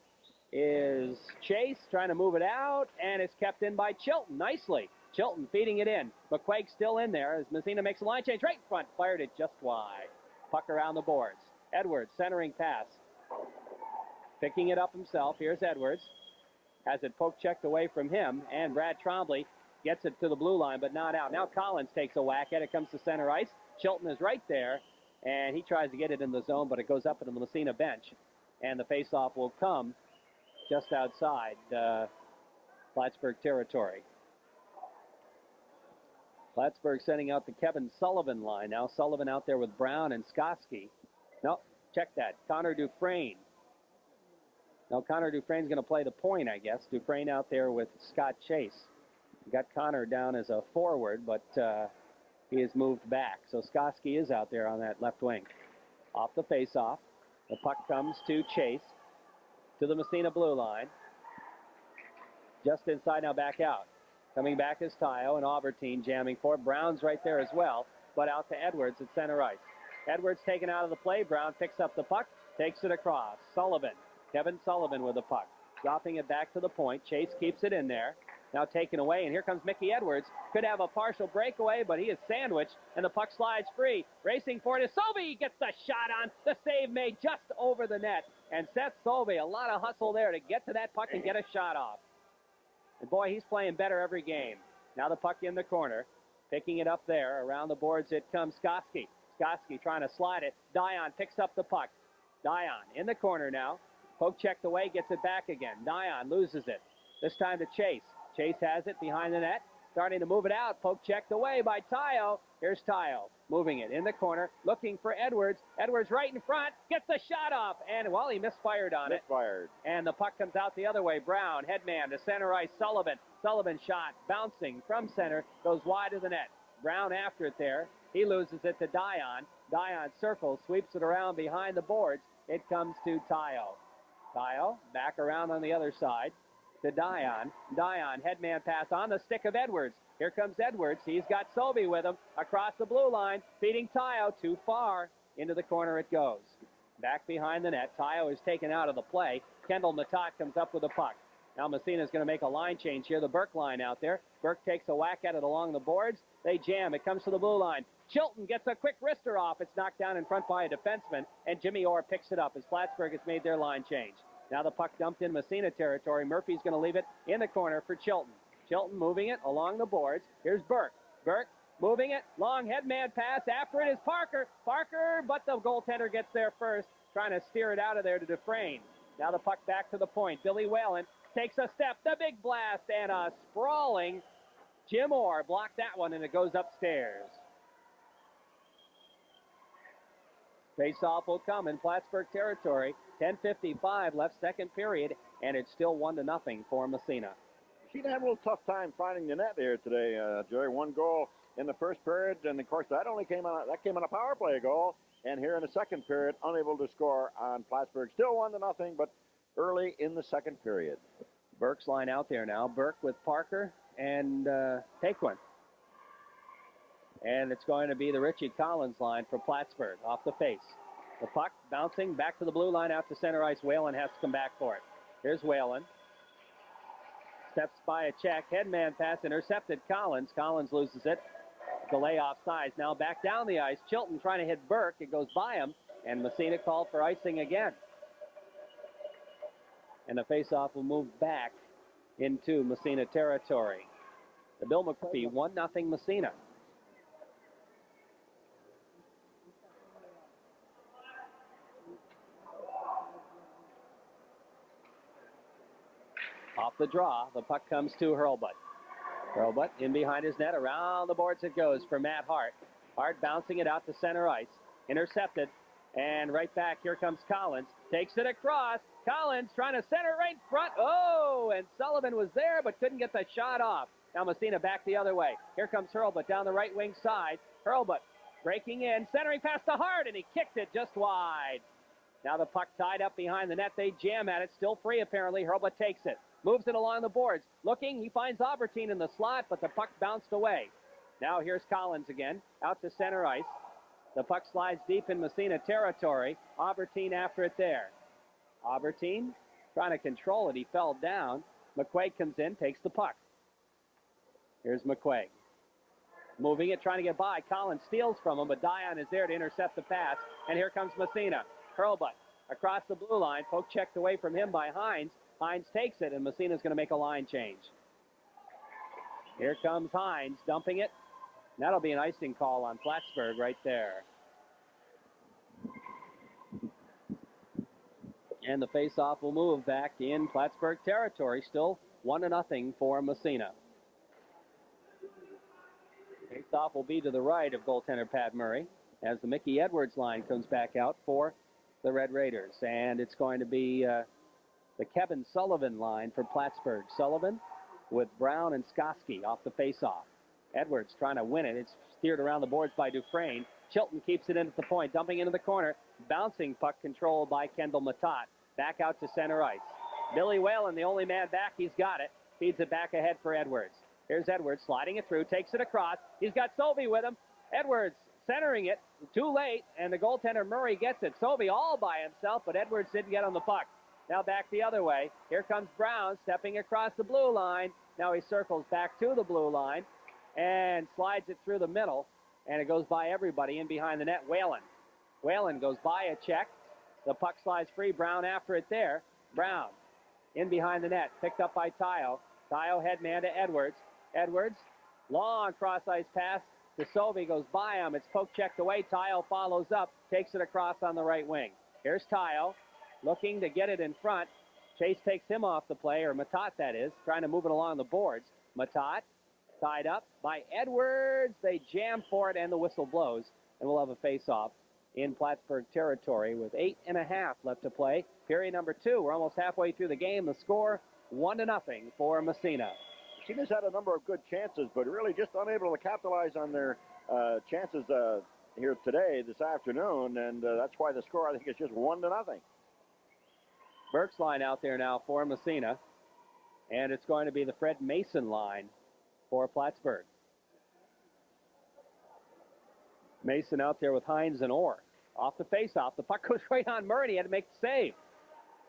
is Chase trying to move it out, and it's kept in by Chilton nicely. Chilton feeding it in. McQuaig still in there as Massena makes a line change right in front. Fired it just wide. Puck around the boards. Edwards centering pass. Picking it up himself. Here's Edwards. has it poke checked away from him, and Brad Trombley gets it to the blue line, but not out. Now Collins takes a whack at it, comes to center ice. Chilton is right there, and he tries to get it in the zone, but it goes up to the Massena bench, and the faceoff will come just outside Plattsburgh territory. Plattsburgh sending out the Kevin Sullivan line. Now Sullivan out there with Brown and Skoski. No, check that. Connor Dufresne. Now Connor Dufresne's going to play the point, I guess. Dufresne out there with Scott Chase. Got Connor down as a forward, but he has moved back. So Skoski is out there on that left wing. Off the faceoff. The puck comes to Chase. To the Massena blue line. Just inside, now back out. Coming back is Tayo and Albertine jamming for it. Brown's right there as well, but out to Edwards at center ice. Edwards taken out of the play. Brown picks up the puck, takes it across. Sullivan, Kevin Sullivan with the puck. Dropping it back to the point. Chase keeps it in there. Now taken away, and here comes Mickey Edwards. Could have a partial breakaway, but he is sandwiched, and the puck slides free. Racing for it is Sobey. Gets the shot on. The save made just over the net. And Seth Sobey, a lot of hustle there to get to that puck and get a shot off. And boy, he's playing better every game. Now the puck in the corner. Picking it up there. Around the boards it comes Skoski. Skoski trying to slide it. Dion picks up the puck. Dion in the corner now. Poke checked away, gets it back again. Dion loses it. This time to Chase. Chase has it behind the net. Starting to move it out. Poke checked away by Tayo. Here's Tayo. Moving it in the corner. Looking for Edwards. Edwards right in front. Gets the shot off. And, well, he misfired on it. And the puck comes out the other way. Brown, headman to center ice. Sullivan. Sullivan shot. Bouncing from center. Goes wide of the net. Brown after it there. He loses it to Dion. Dion circles. Sweeps it around behind the boards. It comes to Tayo. Tayo back around on the other side. To Dion. Dion, headman pass on the stick of Edwards. Here comes Edwards. He's got Sobey with him. Across the blue line. Feeding Tayo. Too far. Into the corner it goes. Back behind the net. Tayo is taken out of the play. Kendall Matot comes up with the puck. Now Massena's going to make a line change here. The Burke line out there. Burke takes a whack at it along the boards. They jam. It comes to the blue line. Chilton gets a quick wrister off. It's knocked down in front by a defenseman. And Jimmy Orr picks it up as Plattsburgh has made their line change. Now the puck dumped in Massena territory. Murphy's going to leave it in the corner for Chilton. Chilton moving it along the boards. Here's Burke. Burke moving it. Long headman pass. After it is Parker. Parker, but the goaltender gets there first. Trying to steer it out of there to Dufresne. Now the puck back to the point. Billy Whalen takes a step. The big blast and a sprawling Jim Orr blocked that one, and it goes upstairs. Face-off will come in Plattsburgh territory. 10:55 left second period, and it's still 1-0 for Massena. She had a little tough time finding the net here today, Jerry. One goal in the first period, and of course that came on a power play goal. And here in the second period, unable to score on Plattsburgh. Still 1-0, but early in the second period. Burke's line out there now. Burke with Parker and Taquin. And it's going to be the Richie Collins line for Plattsburgh off the face. The puck bouncing back to the blue line out to center ice. Whalen has to come back for it. Here's Whalen. Steps by a check. Headman pass intercepted Collins. Collins loses it. Delay offsides. Now back down the ice. Chilton trying to hit Burke. It goes by him. And Massena called for icing again. And the faceoff will move back into Massena territory. The Bill McCarthy 1-0 Massena. Off the draw, the puck comes to Hurlbut. Hurlbut in behind his net. Around the boards it goes for Matt Hart. Hart bouncing it out to center ice. Intercepted. And right back, here comes Collins. Takes it across. Collins trying to center right in front. Oh, and Sullivan was there but couldn't get the shot off. Now Massena back the other way. Here comes Hurlbut down the right wing side. Hurlbut breaking in, centering past the Hart, and he kicked it just wide. Now the puck tied up behind the net. They jam at it. Still free apparently. Hurlbut takes it. Moves it along the boards. Looking, he finds Albertine in the slot, but the puck bounced away. Now here's Collins again, out to center ice. The puck slides deep in Massena territory. Albertine after it there. Albertine trying to control it. He fell down. McQuaig comes in, takes the puck. Here's McQuaig. Moving it, trying to get by. Collins steals from him, but Dion is there to intercept the pass. And here comes Massena. Hurlbut across the blue line. Poke checked away from him by Hines. Hines takes it, and Massena's going to make a line change. Here comes Hines, dumping it. That'll be an icing call on Plattsburgh right there. And the face-off will move back in Plattsburgh territory. Still 1-0 for Massena. Face-off will be to the right of goaltender Pat Murray as the Mickey Edwards line comes back out for the Red Raiders. And it's going to be the Kevin Sullivan line for Plattsburgh. Sullivan with Brown and Skoski off the face-off. Edwards trying to win it. It's steered around the boards by Dufresne. Chilton keeps it in at the point, dumping into the corner. Bouncing puck controlled by Kendall Matat. Back out to center ice. Billy Whalen, the only man back, he's got it. Feeds it back ahead for Edwards. Here's Edwards sliding it through, takes it across. He's got Sobey with him. Edwards centering it, too late, and the goaltender Murray gets it. Sobey all by himself, but Edwards didn't get on the puck. Now back the other way. Here comes Brown stepping across the blue line. Now he circles back to the blue line and slides it through the middle, and it goes by everybody in behind the net. Whalen goes by a check. The puck slides free. Brown after it there. Brown in behind the net, picked up by Tayo. Tayo headman to Edwards. Edwards, long cross-ice pass to Sobey, goes by him. It's poke checked away. Tayo follows up, takes it across on the right wing. Here's Tayo, looking to get it in front. Chase takes him off the play, or Matat that is, trying to move it along the boards. Matat tied up by Edwards. They jam for it, and the whistle blows, and we'll have a face-off in Plattsburgh territory with 8.5 left to play. Period number 2. We're almost halfway through the game. The score 1-0 for Massena. Massena's had a number of good chances, but really just unable to capitalize on their chances here today, this afternoon, and that's why the score, I think, is just 1-0. Burke's line out there now for Massena, and it's going to be the Fred Mason line for Plattsburgh. Mason out there with Hines and Orr. Off the face-off, the puck goes right on Murray. He had to make the save.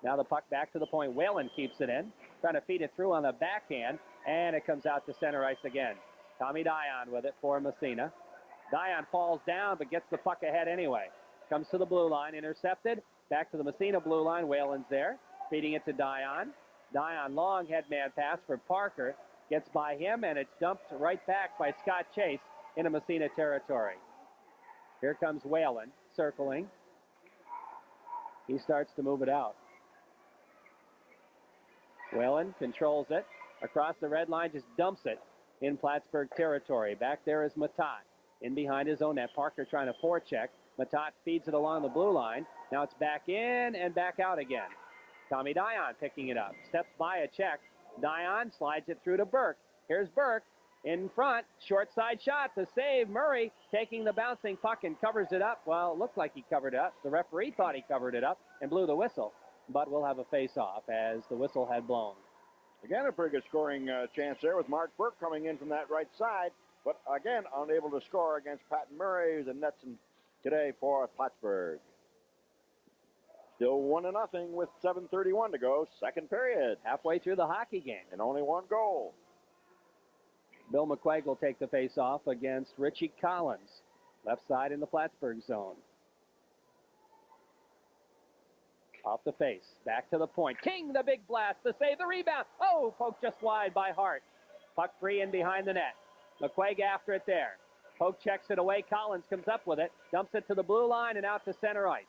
Now the puck back to the point. Whalen keeps it in, trying to feed it through on the backhand, and it comes out to center ice again. Tommy Dion with it for Massena. Dion falls down, but gets the puck ahead anyway. Comes to the blue line, intercepted. Back to the Massena blue line. Whalen's there, feeding it to Dion. Dion, long headman pass for Parker. Gets by him, and it's dumped right back by Scott Chase into Massena territory. Here comes Whalen, circling. He starts to move it out. Whalen controls it. Across the red line, just dumps it in Plattsburgh territory. Back there is Matat. In behind his own net. Parker trying to forecheck. Matat feeds it along the blue line. Now it's back in and back out again. Tommy Dion picking it up. Steps by a check. Dion slides it through to Burke. Here's Burke. In front, short side shot, the save. Murray taking the bouncing puck and covers it up. Well, it looked like he covered it up. The referee thought he covered it up and blew the whistle. But we'll have a face-off as the whistle had blown. Again, a pretty good scoring chance there with Mark Burke coming in from that right side. But again, unable to score against Pat Murray, who's in nets today for Plattsburgh. Still 1-0 with 7:31 to go. Second period. Halfway through the hockey game. And only one goal. Bill McQuaig will take the face-off against Richie Collins. Left side in the Plattsburgh zone. Off the face. Back to the point. King, the big blast. The save. The rebound. Oh, poked just wide by Hart. Puck free in behind the net. McQuaig after it there. Poke checks it away. Collins comes up with it. Dumps it to the blue line and out to center ice.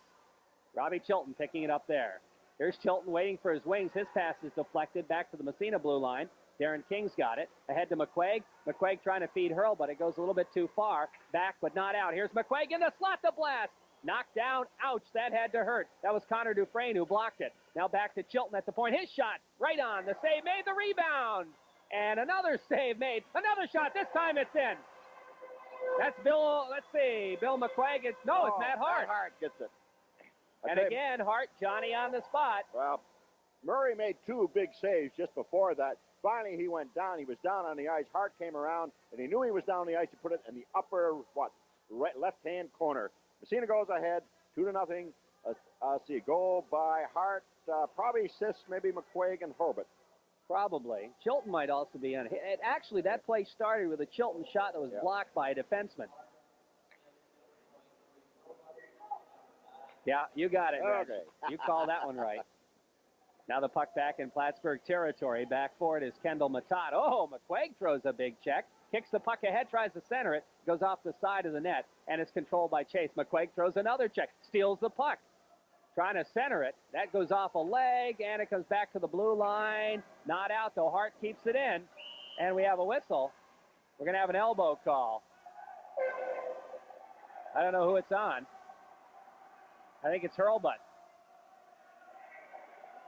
Robbie Chilton picking it up there. Here's Chilton waiting for his wings. His pass is deflected back to the Massena blue line. Darren King's got it. Ahead to McQuaig. McQuaig trying to feed Hurl, but it goes a little bit too far. Back, but not out. Here's McQuaig in the slot. The blast. Knocked down. Ouch. That had to hurt. That was Connor Dufresne who blocked it. Now back to Chilton at the point. His shot. Right on. The save made. The rebound. And another save made. Another shot. This time it's in. That's Bill. Let's see. Bill McQuaig. It's Matt Hart. Matt Hart gets it. And again, Hart, Johnny on the spot. Well, Murray made two big saves just before that. Finally, he went down. He was down on the ice. Hart came around, and he knew he was down on the ice to put it in the upper, right, left-hand corner. Massena goes ahead, 2-0. See a goal by Hart. Probably assists, maybe McQuaig and Hurlbut. Probably. Chilton might also be on it. Actually, that play started with a Chilton shot that was blocked by a defenseman. Yeah, you got it, Reg. Okay. You called that one right. Now the puck back in Plattsburgh territory. Back for it is Kendall Matat. Oh, McQuaig throws a big check. Kicks the puck ahead, tries to center it. Goes off the side of the net, and it's controlled by Chase. McQuaig throws another check. Steals the puck. Trying to center it. That goes off a leg, and it comes back to the blue line. Not out, though. Hart keeps it in. And we have a whistle. We're going to have an elbow call. I don't know who it's on. I think it's Hurlbut.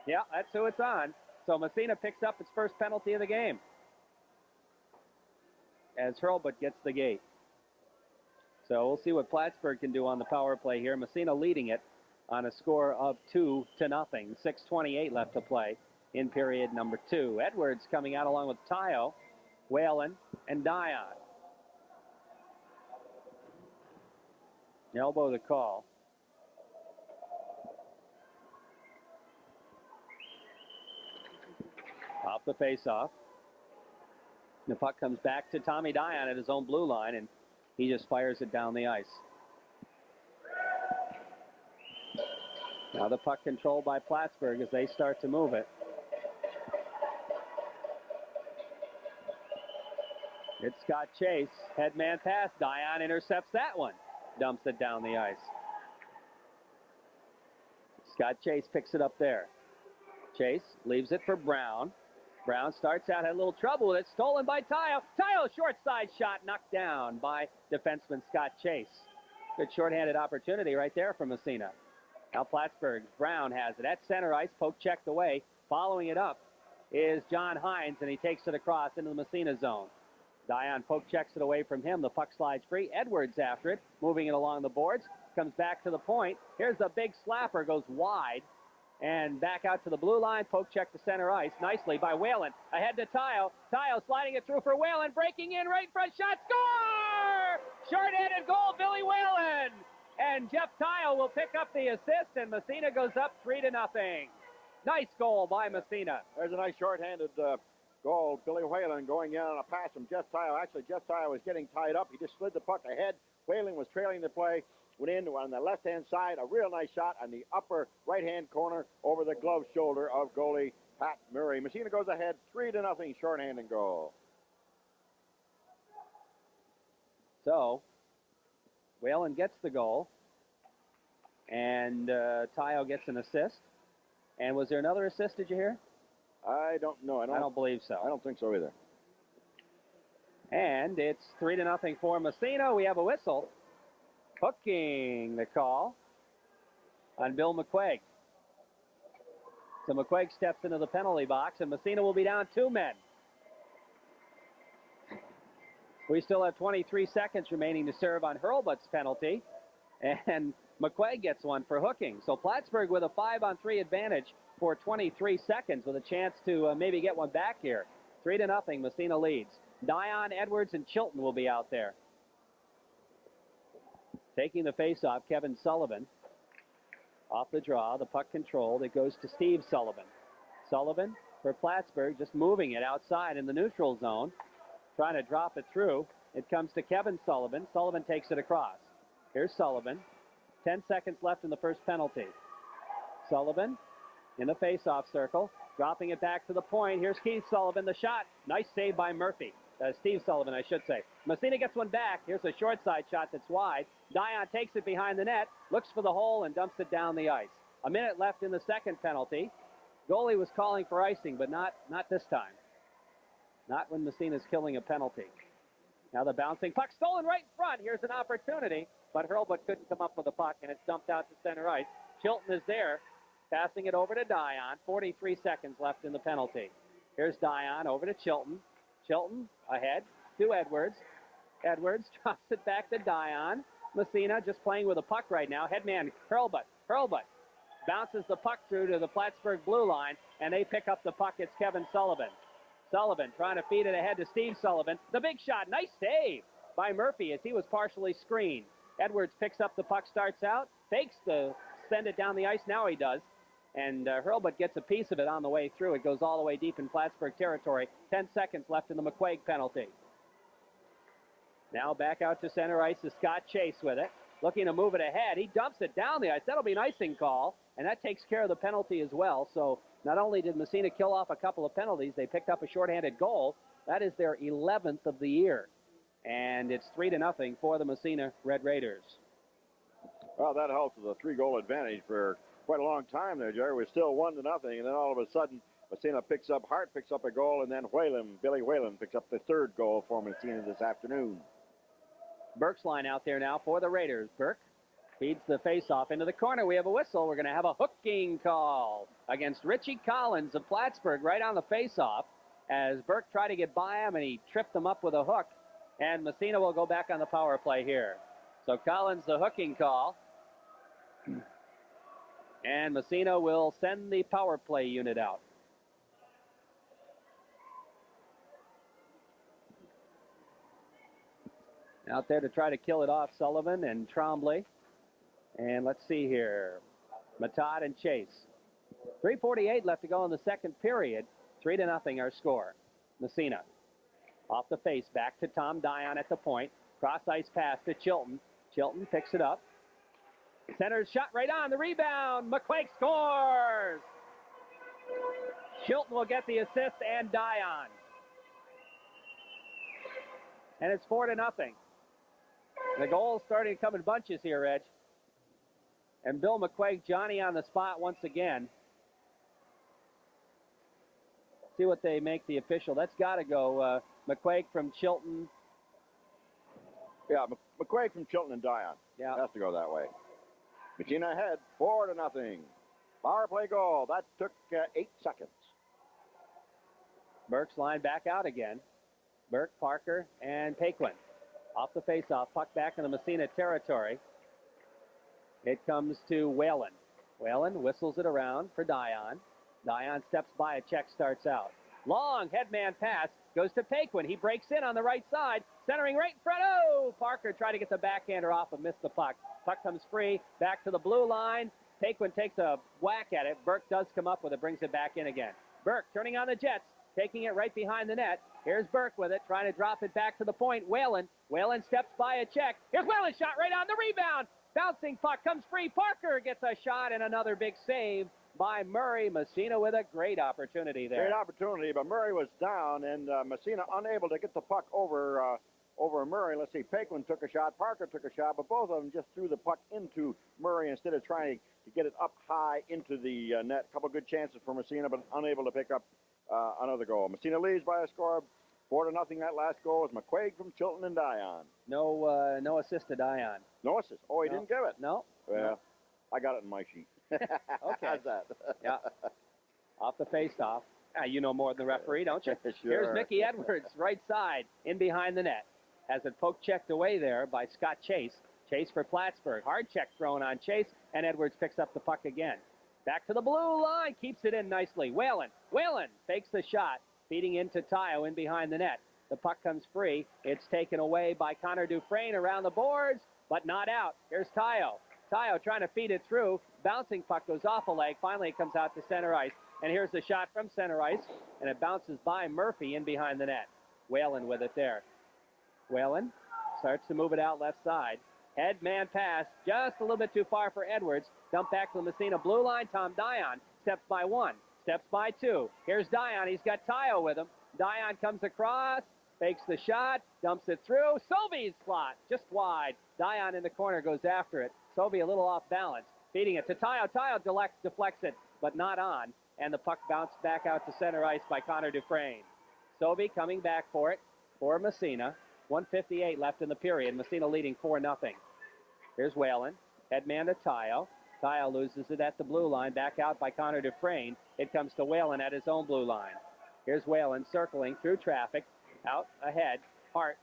Yeah, that's who it's on. So Massena picks up its first penalty of the game as Hurlbut gets the gate. So we'll see what Plattsburgh can do on the power play here. Massena leading it on a score of 2-0. 6:28 left to play in period number 2. Edwards coming out along with Tayo, Whalen, and Dion. Elbow the call. Off the faceoff. The puck comes back to Tommy Dion at his own blue line, and he just fires it down the ice. Now the puck controlled by Plattsburgh as they start to move it. It's Scott Chase. Headman pass. Dion intercepts that one. Dumps it down the ice. Scott Chase picks it up there. Chase leaves it for Brown. Brown starts out, had a little trouble with it. Stolen by Tayo. Tayo, short side shot, knocked down by defenseman Scott Chase. Good shorthanded opportunity right there for Massena. Now Plattsburgh. Brown has it at center ice. Poke checked away. Following it up is John Hines, and he takes it across into the Massena zone. Dion poke checks it away from him. The puck slides free. Edwards after it, moving it along the boards. Comes back to the point. Here's the big slapper, goes wide. And back out to the blue line. Poke check to center ice. Nicely by Whalen. Ahead to Tayo. Tayo sliding it through for Whalen. Breaking in right in front. Shot. Score! Short-handed goal, Billy Whalen. And Jeff Tayo will pick up the assist, and Massena goes up 3-0. Nice goal by Massena. There's a nice short-handed goal. Billy Whalen going in on a pass from Jeff Tayo. Actually, Jeff Tayo was getting tied up. He just slid the puck ahead. Whalen was trailing the play. Went in on the left-hand side. A real nice shot on the upper right-hand corner over the glove shoulder of goalie Pat Murray. Massena goes ahead 3-0, short-handed goal. So, Whalen gets the goal, and Tayo gets an assist. And was there another assist, did you hear? I don't know. I don't believe so. I don't think so either. And it's 3-0 for Massena. We have a whistle. Hooking the call on Bill McQuaig. So McQuaig steps into the penalty box, and Massena will be down 2 men. We still have 23 seconds remaining to serve on Hurlbut's penalty, and McQuaig gets one for hooking. So Plattsburgh with a 5-on-3 advantage for 23 seconds with a chance to maybe get one back here. 3-0, Massena leads. Dion, Edwards, and Chilton will be out there. Taking the faceoff, Kevin Sullivan. Off the draw, the puck controlled. It goes to Steve Sullivan. Sullivan for Plattsburgh, just moving it outside in the neutral zone. Trying to drop it through. It comes to Kevin Sullivan. Sullivan takes it across. Here's Sullivan. 10 seconds left in the first penalty. Sullivan in the faceoff circle. Dropping it back to the point. Here's Keith Sullivan. The shot. Nice save by Murphy. Steve Sullivan, I should say. Massena gets one back. Here's a short side shot that's wide. Dion takes it behind the net, looks for the hole, and dumps it down the ice. A minute left in the second penalty. Goalie was calling for icing, but not this time. Not when Massena's killing a penalty. Now the bouncing puck stolen right in front. Here's an opportunity, but Hurlbut couldn't come up with the puck, and it's dumped out to center ice. Chilton is there, passing it over to Dion. 43 seconds left in the penalty. Here's Dion over to Chilton. Chilton ahead to Edwards. Edwards drops it back to Dion. Massena just playing with a puck right now. Headman Hurlbut. Hurlbut bounces the puck through to the Plattsburgh blue line, and they pick up the puck. It's Kevin Sullivan. Sullivan trying to feed it ahead to Steve Sullivan. The big shot. Nice save by Murphy as he was partially screened. Edwards picks up the puck, starts out, fakes to send it down the ice. Now he does. And Hurlbut gets a piece of it on the way through. It goes all the way deep in Plattsburgh territory. 10 seconds left in the McQuaig penalty. Now back out to center ice is Scott Chase with it. Looking to move it ahead. He dumps it down the ice. That'll be an icing call and that takes care of the penalty as well. So not only did Massena kill off a couple of penalties, they picked up a shorthanded goal. That is their 11th of the year. And it's 3-0 for the Massena Red Raiders. Well, that helps with a 3-goal advantage for quite a long time there, Jerry. We're still 1-0, and then all of a sudden, Massena picks up, Hart picks up a goal, and then Billy Whalen picks up the 3rd goal for Massena this afternoon. Burke's line out there now for the Raiders. Burke feeds the face-off into the corner. We have a whistle. We're going to have a hooking call against Richie Collins of Plattsburgh right on the face-off as Burke tried to get by him, and he tripped him up with a hook. And Massena will go back on the power play here. So Collins, the hooking call. And Massena will send the power play unit out. Out there to try to kill it off, Sullivan and Trombley. And let's see here. Matad and Chase. 3:48 left to go in the second period. 3-0 our score. Massena. Off the face, back to Tom Dion at the point. Cross ice pass to Chilton. Chilton picks it up. Center's shot right on the rebound. McQuaig scores. Chilton will get the assist and Dion. And it's 4-0. The goals starting to come in bunches here, Reg. And Bill McQuaig, Johnny on the spot once again. See what they make the official. That's got to go. McQuaig from Chilton. Yeah, McQuaig from Chilton and Dion. Yeah. Has to go that way. Massena ahead, 4-0. Power play goal. That took 8 seconds. Burke's line back out again. Burke, Parker, and Paquin. Off the face-off, puck back in the Massena territory. It comes to Whalen. Whalen whistles it around for Dion. Dion steps by, a check starts out. Long headman pass goes to Paquin. He breaks in on the right side, centering right in front. Oh, Parker tried to get the backhander off and missed the puck. Puck comes free, back to the blue line. Paquin takes a whack at it. Burke does come up with it, brings it back in again. Burke turning on the Jets, taking it right behind the net. Here's Burke with it, trying to drop it back to the point. Whalen steps by a check. Here's Whalen's shot right on the rebound. Bouncing puck comes free. Parker gets a shot and another big save by Murray. Massena with a great opportunity there. Great opportunity, but Murray was down, and Massena unable to get the puck over Murray. Let's see, Paquin took a shot, Parker took a shot, but both of them just threw the puck into Murray instead of trying to get it up high into the net. A couple good chances for Massena, but unable to pick up another goal. Massena leads by a score of 4-0. That last goal was McQuaig from Chilton and Dion. No assist to Dion. No assist. Oh, he didn't give it. No. Well, no. I got it in my sheet. Okay. How's that? Yeah. Off the face-off. You know more than the referee, don't you? Sure. Here's Mickey Edwards, right side, in behind the net. Has it poke checked away there by Scott Chase. Chase for Plattsburgh. Hard check thrown on Chase, and Edwards picks up the puck again. Back to the blue line, keeps it in nicely. Whalen fakes the shot, feeding into Tayo in behind the net. The puck comes free. It's taken away by Connor Dufresne around the boards, but not out. Here's Tayo. Tayo trying to feed it through. Bouncing puck goes off a leg. Finally, it comes out to center ice. And here's the shot from center ice, and it bounces by Murphy in behind the net. Whalen with it there. Whalen starts to move it out left side. Head man pass, just a little bit too far for Edwards. Dump back to the Massena blue line. Tom Dion steps by one, steps by two. Here's Dion. He's got Tayo with him. Dion comes across, fakes the shot, dumps it through. Sobey's slot, just wide. Dion in the corner goes after it. Sobey a little off balance, feeding it to Tayo. Tayo deflects it, but not on. And the puck bounced back out to center ice by Connor Dufresne. Sobey coming back for it for Massena. 1:58 left in the period. Massena leading 4-0. Here's Whalen. Headman to Tayo. Tayo loses it at the blue line. Back out by Connor Dufresne. It comes to Whalen at his own blue line. Here's Whalen circling through traffic. Out ahead. Hart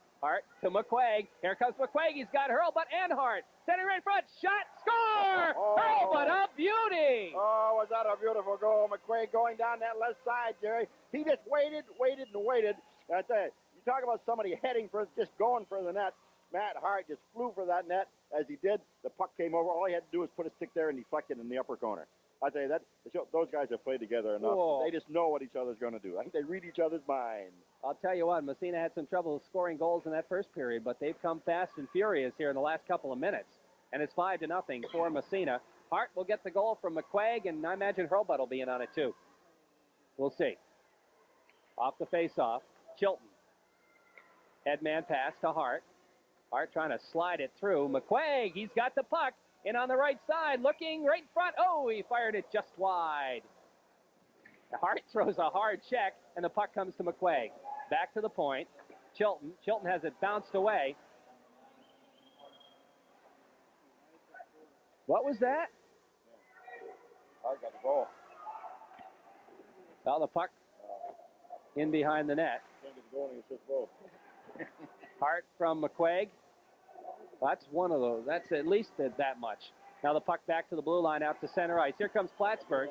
to McQuaig. Here comes McQuaig. He's got Hurlbut and Hart. Center right front. Shot. Score! Hurlbut, a beauty! Oh, was that a beautiful goal. McQuaig going down that left side, Jerry. He just waited. I tell you, you talk about somebody heading for, just going for the net. Matt Hart just flew for that net. As he did, the puck came over. All he had to do was put a stick there and deflect it in the upper corner. I tell you, those guys have played together enough. Whoa. They just know what each other's going to do. I think they read each other's minds. I'll tell you what, Massena had some trouble scoring goals in that first period, but they've come fast and furious here in the last couple of minutes. And it's 5-0 for Massena. Hart will get the goal from McQuaig, and I imagine Hurlbut will be in on it too. We'll see. Off the face-off, Chilton. Headman pass to Hart. Hart trying to slide it through. McQuaig, he's got the puck. In on the right side, looking right in front. Oh, he fired it just wide. Hart throws a hard check, and the puck comes to McQuaig. Back to the point. Chilton. Chilton has it bounced away. What was that? Hart got the goal. Well, the puck in behind the net. Can't get the goal and it's just goal. Hart from McQuaig. That's one of those. That's at least that much. Now the puck back to the blue line out to center ice. Here comes Plattsburgh.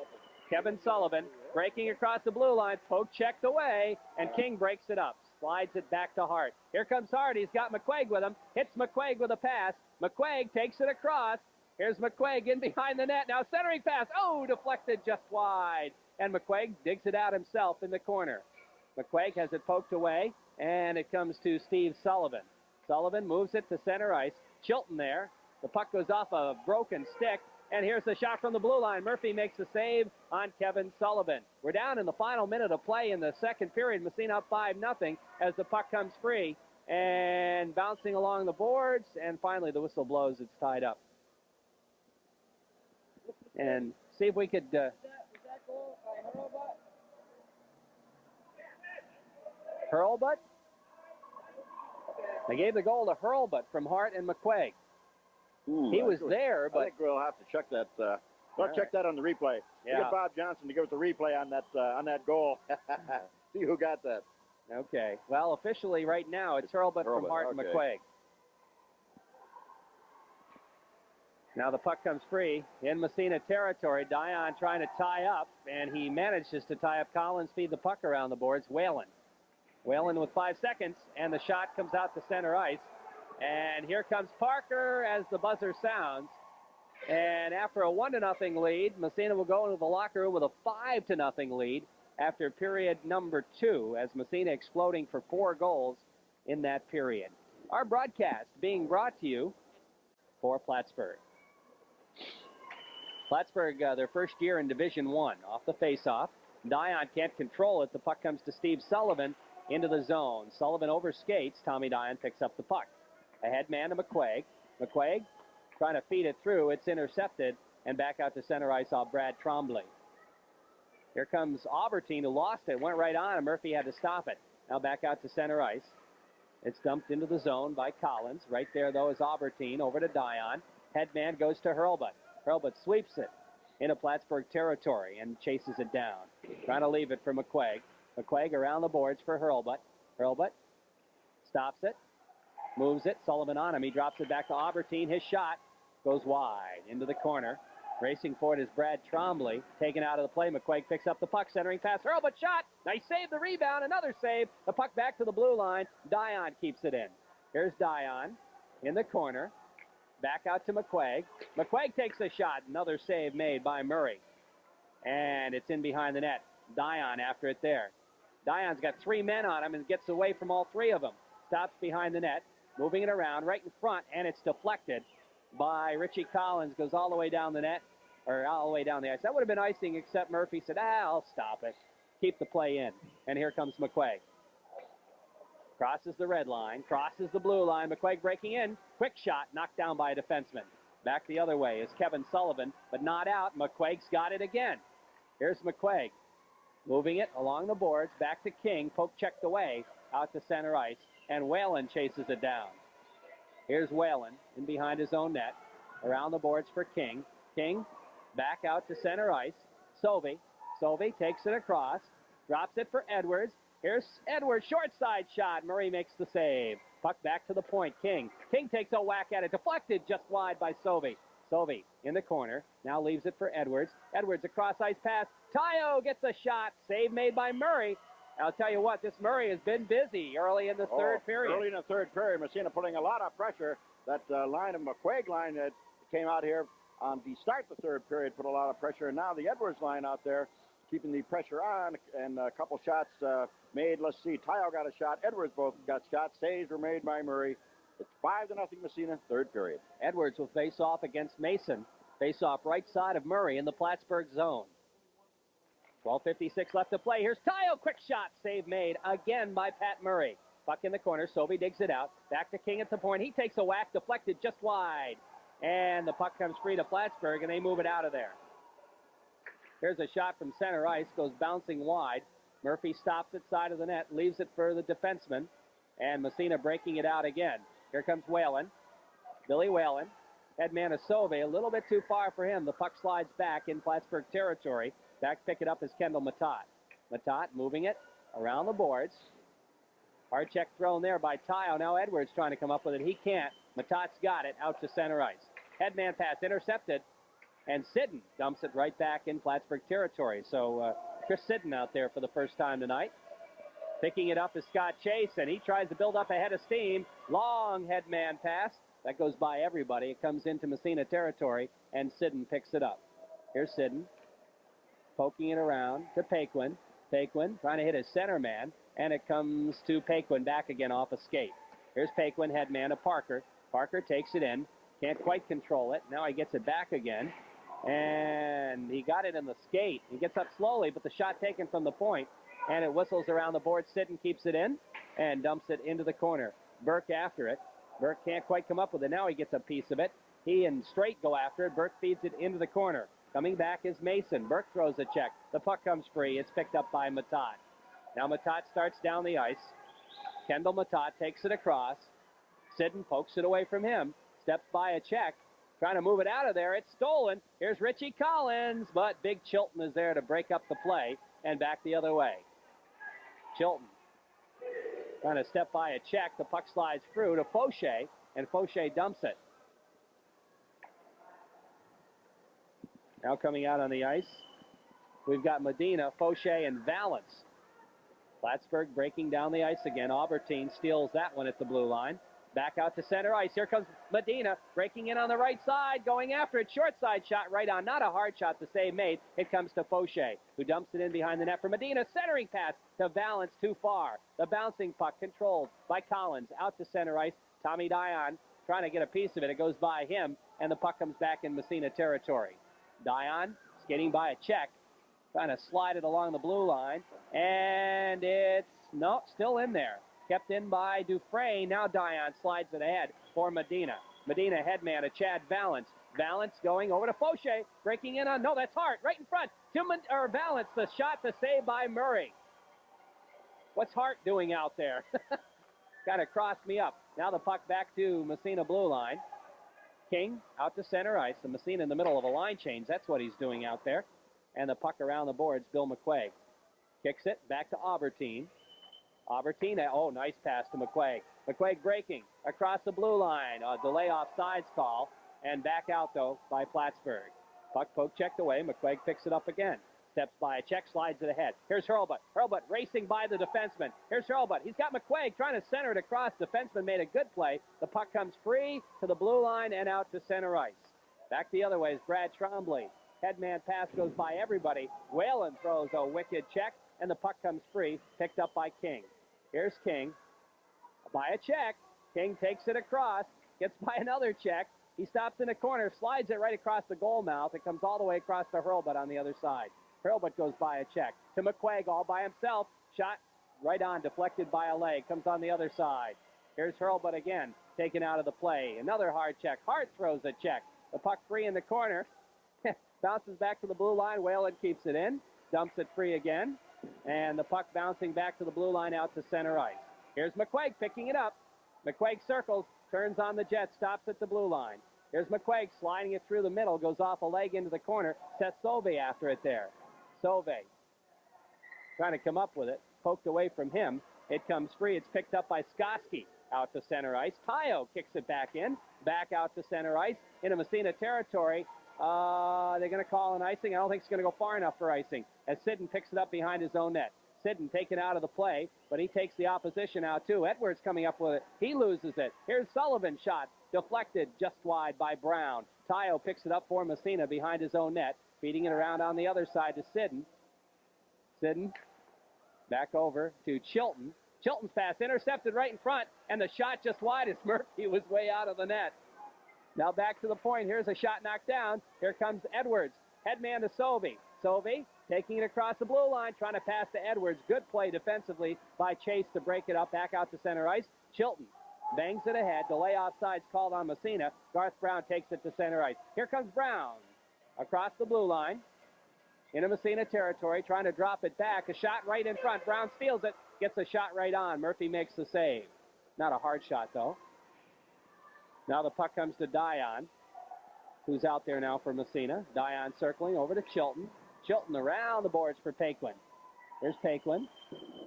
Kevin Sullivan breaking across the blue line. Poke checked away, and King breaks it up. Slides it back to Hart. Here comes Hart. He's got McQuaig with him. Hits McQuaig with a pass. McQuaig takes it across. Here's McQuaig in behind the net. Now centering pass. Oh, deflected just wide. And McQuaig digs it out himself in the corner. McQuaig has it poked away, and it comes to Steve Sullivan. Sullivan moves it to center ice. Chilton there. The puck goes off a broken stick, and here's the shot from the blue line. Murphy makes a save on Kevin Sullivan. We're down in the final minute of play in the second period. Massena up 5-0 as the puck comes free and bouncing along the boards, and finally the whistle blows. It's tied up. And see if we could... Was that goal by Hurlbut? Hurlbut? They gave the goal to Hurlbut from Hart and McQuaig. Ooh, He was there, I but think we'll have to check that. We'll check that on the replay. Yeah. Get Bob Johnson to give us a replay on that goal. See who got that. okay. Well, officially right now it's Hurlbut from Hart and okay. McQuaig. Now the puck comes free in Massena territory. Dion trying to tie up, and he manages to tie up Collins, feed the puck around the boards. Whalen with 5 seconds, and the shot comes out to center ice. And here comes Parker as the buzzer sounds. And after a 1-0 lead, Massena will go into the locker room with a 5-0 lead after period number 2, as Massena exploding for 4 goals in that period. Our broadcast being brought to you for Plattsburgh. Plattsburgh, their first year in Division I. Off the faceoff. Dion can't control it. The puck comes to Steve Sullivan into the zone. Sullivan overskates. Tommy Dion picks up the puck. Ahead man to McQuaig. McQuaig trying to feed it through. It's intercepted and back out to center ice off Brad Trombley. Here comes Aubertine, who lost it. Went right on, and Murphy had to stop it. Now back out to center ice. It's dumped into the zone by Collins. Right there, though, is Aubertine. Over to Dion. Headman goes to Hurlbut. Hurlbut sweeps it into Plattsburgh territory and chases it down. Trying to leave it for McQuaig. McQuaig around the boards for Hurlbut. Hurlbut stops it. Moves it. Sullivan on him. He drops it back to Aubertine. His shot goes wide into the corner. Racing for it is Brad Trombley. Taken out of the play. McQuaig picks up the puck. Centering pass. Hurlbut shot. Nice save. The rebound. Another save. The puck back to the blue line. Dion keeps it in. Here's Dion in the corner. Back out to McQuaig. McQuaig takes a shot. Another save made by Murray. And it's in behind the net. Dion after it there. Dion's got 3 men on him and gets away from all 3 of them. Stops behind the net. Moving it around right in front, and it's deflected by Richie Collins. Goes all the way down the net, or all the way down the ice. That would have been icing, except Murphy said, I'll stop it. Keep the play in. And here comes McQuaig. Crosses the red line, crosses the blue line. McQuaig breaking in. Quick shot, knocked down by a defenseman. Back the other way is Kevin Sullivan, but not out. McQuaig's got it again. Here's McQuaig. Moving it along the boards, back to King. Poke checked away, out to center ice. And Whalen chases it down. Here's Whalen in behind his own net. Around the boards for King. King back out to center ice. Sovey takes it across. Drops it for Edwards. Here's Edwards, short side shot. Murray makes the save. Puck back to the point. King takes a whack at it. Deflected just wide by Sovey. Sovey in the corner. Now leaves it for Edwards. Edwards across ice pass. Tayo gets a shot. Save made by Murray. I'll tell you what, this Murray has been busy early in the third period. Early in the third period, Massena putting a lot of pressure. That line of McQuaig line that came out here on the start of the third period put a lot of pressure. And now the Edwards line out there keeping the pressure on, and a couple shots made. Let's see, Tayo got a shot. Edwards both got shots. Saves were made by Murray. It's 5-0 Massena, third period. Edwards will face off against Mason. Face off right side of Murray in the Plattsburgh zone. 12:56 left to play. Here's Tayo. Quick shot. Save made again by Pat Murray. Puck in the corner. Sobey digs it out. Back to King at the point. He takes a whack. Deflected just wide. And the puck comes free to Plattsburgh, and they move it out of there. Here's a shot from center ice. Goes bouncing wide. Murphy stops it side of the net. Leaves it for the defenseman. And Massena breaking it out again. Here comes Whalen. Billy Whalen. Headman of Sauve, a little bit too far for him. The puck slides back in Plattsburgh territory. Back to pick it up is Kendall Matat. Matat moving it around the boards. Hard check thrown there by Tayo. Now Edwards trying to come up with it. He can't. Matat's got it out to center ice. Headman pass intercepted. And Sidden dumps it right back in Plattsburgh territory. So Chris Sidden out there for the first time tonight. Picking it up is Scott Chase, and he tries to build up ahead of steam. Long headman pass. That goes by everybody. It comes into Massena territory, and Sidden picks it up. Here's Sidden, poking it around to Paquin. Paquin trying to hit his center man, and it comes to Paquin back again off a skate. Here's Paquin, headman to Parker. Parker takes it in. Can't quite control it. Now he gets it back again, and he got it in the skate. He gets up slowly, but the shot taken from the point, and it whistles around the board. Sidden keeps it in and dumps it into the corner. Burke after it. Burke can't quite come up with it. Now he gets a piece of it. He and Straight go after it. Burke feeds it into the corner. Coming back is Mason. Burke throws a check. The puck comes free. It's picked up by Matat. Now Matat starts down the ice. Kendall Matat takes it across. Sidden pokes it away from him. Steps by a check. Trying to move it out of there. It's stolen. Here's Richie Collins, but Big Chilton is there to break up the play and back the other way. Chilton trying to step by a check. The puck slides through to Fauché, and Fauché dumps it. Now coming out on the ice, we've got Medina, Fauché, and Valance. Plattsburgh breaking down the ice again. Aubertine steals that one at the blue line. Back out to center ice. Here comes Medina breaking in on the right side, going after it. Short side shot right on. Not a hard shot. The save made. It comes to Fauché, who dumps it in behind the net for Medina. Centering pass to Valance too far. The bouncing puck controlled by Collins out to center ice. Tommy Dion trying to get a piece of it. It goes by him, and the puck comes back in Massena territory. Dion skating by a check, trying to slide it along the blue line, and it's still in there. Kept in by Dufresne. Now Dion slides it ahead for Medina. Medina headman to Chad Valance. Valance going over to Fauché. Breaking in on, no, that's Hart. Right in front. Valance, the shot to save by Murray. What's Hart doing out there? Kind of crossed me up. Now the puck back to Massena blue line. King out to center ice. The Massena in the middle of a line change. That's what he's doing out there. And the puck around the boards, Bill McQuaig. Kicks it back to Aubertine. Aubertine, oh, nice pass to McQuaig. McQuaig breaking across the blue line. A delay offsides call. And back out, though, by Plattsburgh. Puck poke checked away. McQuaig picks it up again. Steps by a check, slides it ahead. Here's Hurlbut. Hurlbut racing by the defenseman. Here's Hurlbut. He's got McQuaig trying to center it across. Defenseman made a good play. The puck comes free to the blue line and out to center ice. Back the other way is Brad Trombley. Headman pass goes by everybody. Whalen throws a wicked check, and the puck comes free, picked up by King. Here's King. By a check. King takes it across, gets by another check. He stops in the corner, slides it right across the goal mouth. It comes all the way across to Hurlbut on the other side. Hurlbut goes by a check. To McQuaig all by himself. Shot right on, deflected by a leg. Comes on the other side. Here's Hurlbut again, taken out of the play. Another hard check. Hart throws a check. The puck free in the corner. Bounces back to the blue line. Whalen keeps it in. Dumps it free again. And the puck bouncing back to the blue line out to center ice. Here's McQuaig picking it up. McQuaig circles, turns on the jet, stops at the blue line. Here's McQuaig sliding it through the middle, goes off a leg into the corner, sets Sauve after it there. Sauve trying to come up with it, poked away from him. It comes free. It's picked up by Skoski out to center ice. Tayo kicks it back in, back out to center ice into Massena territory. They're going to call an icing. I don't think it's going to go far enough for icing as Sidden picks it up behind his own net. Sidden taken out of the play, but he takes the opposition out too. Edwards coming up with it. He loses it. Here's Sullivan's shot. Deflected just wide by Brown. Tayo picks it up for Massena behind his own net. Feeding it around on the other side to Sidden. Sidden back over to Chilton. Chilton's pass intercepted right in front, and the shot just wide as Murphy was way out of the net. Now back to the point. Here's a shot knocked down. Here comes Edwards. Headman to Sovey. Sovey taking it across the blue line, trying to pass to Edwards. Good play defensively by Chase to break it up back out to center ice. Chilton bangs it ahead. Delay offsides called on Massena. Garth Brown takes it to center ice. Here comes Brown across the blue line into Massena territory, trying to drop it back. A shot right in front. Brown steals it, gets a shot right on. Murphy makes the save. Not a hard shot, though. Now the puck comes to Dion, who's out there now for Massena. Dion circling over to Chilton. Chilton around the boards for Paquin. There's Paquin,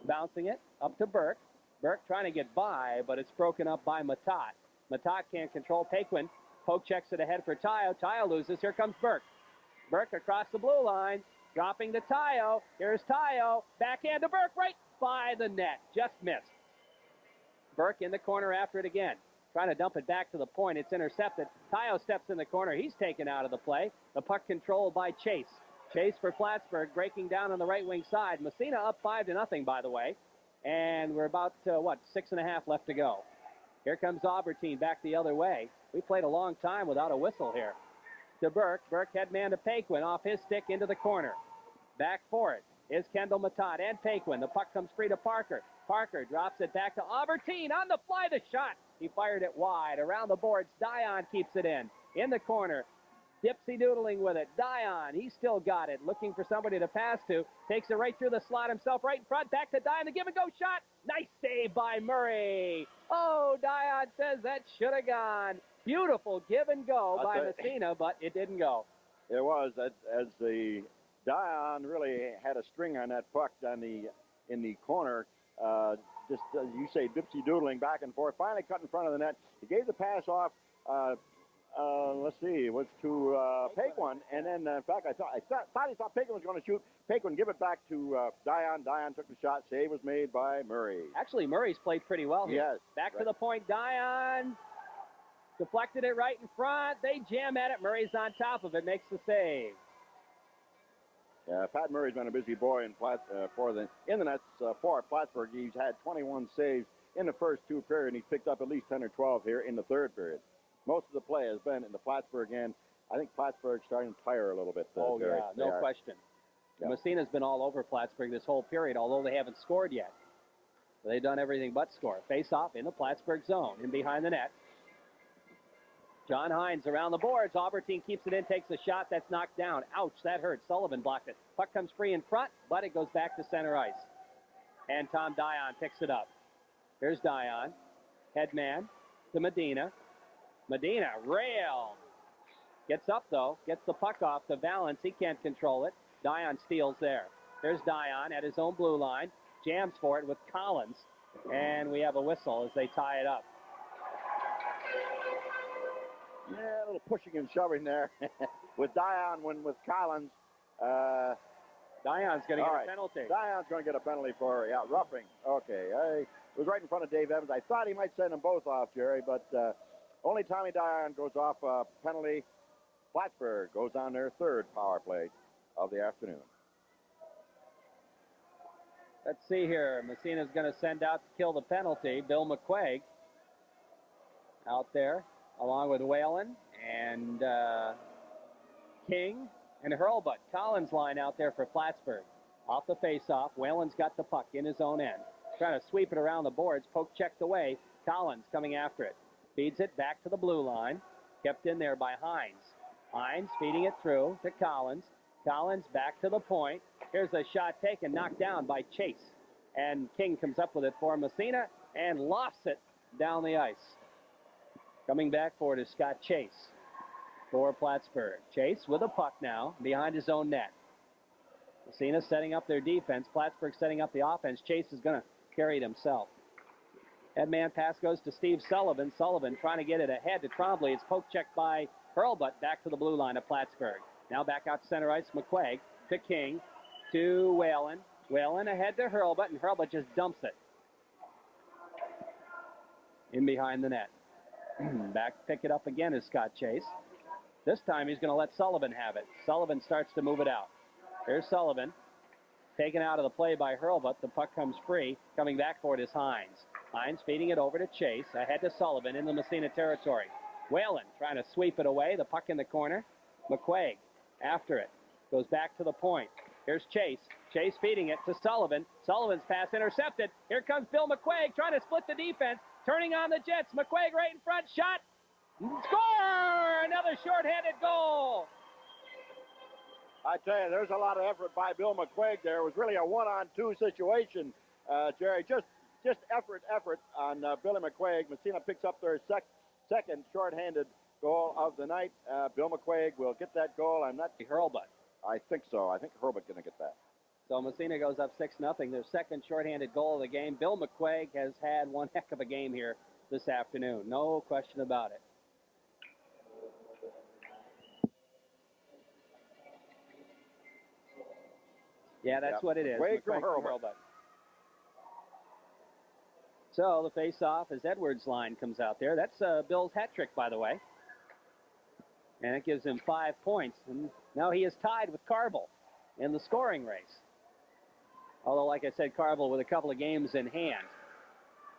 bouncing it up to Burke. Burke trying to get by, but it's broken up by Matat. Matat can't control Paquin. Poke checks it ahead for Tayo. Tayo loses. Here comes Burke. Burke across the blue line, dropping to Tayo. Here's Tayo. Backhand to Burke, right by the net. Just missed. Burke in the corner after it again. Trying to dump it back to the point. It's intercepted. Tayo steps in the corner. He's taken out of the play. The puck controlled by Chase. Chase for Plattsburgh, breaking down on the right wing side. Massena up 5-0, by the way. And we're about, 6.5 left to go. Here comes Aubertine back the other way. We played a long time without a whistle here. To Burke. Burke headman to Paquin. Off his stick into the corner. Back for it is Kendall Matat and Paquin. The puck comes free to Parker. Parker drops it back to Aubertine. On the fly, the shot. He fired it wide. Around the boards, Dion keeps it in. In the corner. Dipsy doodling with it. Dion, he still got it. Looking for somebody to pass to. Takes it right through the slot himself, right in front. Back to Dion. The give-and-go shot. Nice save by Murray. Oh, Dion says that should have gone. Beautiful give-and-go by Massena, but it didn't go. It was, as the Dion really had a string on that puck in the corner. Just, as you say, dipsy doodling back and forth. Finally cut in front of the net. He gave the pass off. Let's see, it was to Paquin, and then in fact I thought he thought Paquin was going to shoot. Paquin give it back to Dion. Dion took the shot. Save was made by Murray. Actually, Murray's played pretty well here. Yes. Back to the point. Dion deflected it right in front. They jam at it. Murray's on top of it. Makes the save. Yeah, Pat Murray's been a busy boy in the nets for Plattsburgh. He's had 21 saves in the first two periods. He's picked up at least 10 or 12 here in the third period. Most of the play has been in the Plattsburgh end. I think Plattsburgh's starting to tire a little bit. Yeah, no question. Yeah. Massena's been all over Plattsburgh this whole period, although they haven't scored yet. They've done everything but score. Face-off in the Plattsburgh zone, in behind the net. John Hines around the boards. Aubertine keeps it in, takes a shot that's knocked down. Ouch, that hurt. Sullivan blocked it. Puck comes free in front, but it goes back to center ice. And Tom Dion picks it up. Here's Dion. Headman to Medina. Medina, rail. Gets up, though. Gets the puck off to Valance. He can't control it. Dion steals there. There's Dion at his own blue line. Jams for it with Collins. And we have a whistle as they tie it up. Yeah, a little pushing and shoving there with Dion with Collins. Dion's going to get a penalty. Dion's going to get a penalty for roughing. Okay, it was right in front of Dave Evans. I thought he might send them both off, Jerry, but only Tommy Dion goes off a penalty. Plattsburgh goes on their third power play of the afternoon. Let's see here. Massena's going to send out to kill the penalty. Bill McQuaig out there, along with Whalen and King and Hurlbut. Collins line out there for Plattsburgh. Off the face-off, Whalen's got the puck in his own end. Trying to sweep it around the boards. Poke checked away. Collins coming after it. Feeds it back to the blue line. Kept in there by Hines. Hines feeding it through to Collins. Collins back to the point. Here's a shot taken, knocked down by Chase. And King comes up with it for Massena and lofts it down the ice. Coming back for it is Scott Chase for Plattsburgh. Chase with a puck now behind his own net. Massena setting up their defense. Plattsburgh setting up the offense. Chase is going to carry it himself. Headman pass goes to Steve Sullivan. Sullivan trying to get it ahead to Trombley. It's poke checked by Hurlbut back to the blue line of Plattsburgh. Now back out to center ice. McQuaig to King to Whalen. Whalen ahead to Hurlbut, and Hurlbut just dumps it in behind the net. Back pick it up again is Scott Chase. This time he's going to let Sullivan have it. Sullivan starts to move it out. There's Sullivan. Taken out of the play by Hurlbut. The puck comes free. Coming back for it is Hines. Hines feeding it over to Chase. Ahead to Sullivan in the Massena territory. Whalen trying to sweep it away. The puck in the corner. McQuaig after it. Goes back to the point. Here's Chase. Chase feeding it to Sullivan. Sullivan's pass intercepted. Here comes Bill McQuaig trying to split the defense. Turning on the Jets. McQuaig right in front. Shot. Score! Another shorthanded goal. I tell you, there's a lot of effort by Bill McQuaig there. It was really a one-on-two situation, Jerry. Just effort on Billy McQuaig. Massena picks up their second shorthanded goal of the night. Bill McQuaig will get that goal. I'm not Hurlbut. I think so. I think Hurlbut's going to get that. So Massena goes up 6-0. Their second shorthanded goal of the game. Bill McQuaig has had one heck of a game here this afternoon. No question about it. Yeah, that's what it is. McQuaig from Hurlbut. So the face-off as Edwards' line comes out there. That's Bill's hat trick, by the way. And it gives him 5 points. And now he is tied with Carville in the scoring race. Although, like I said, Carville with a couple of games in hand.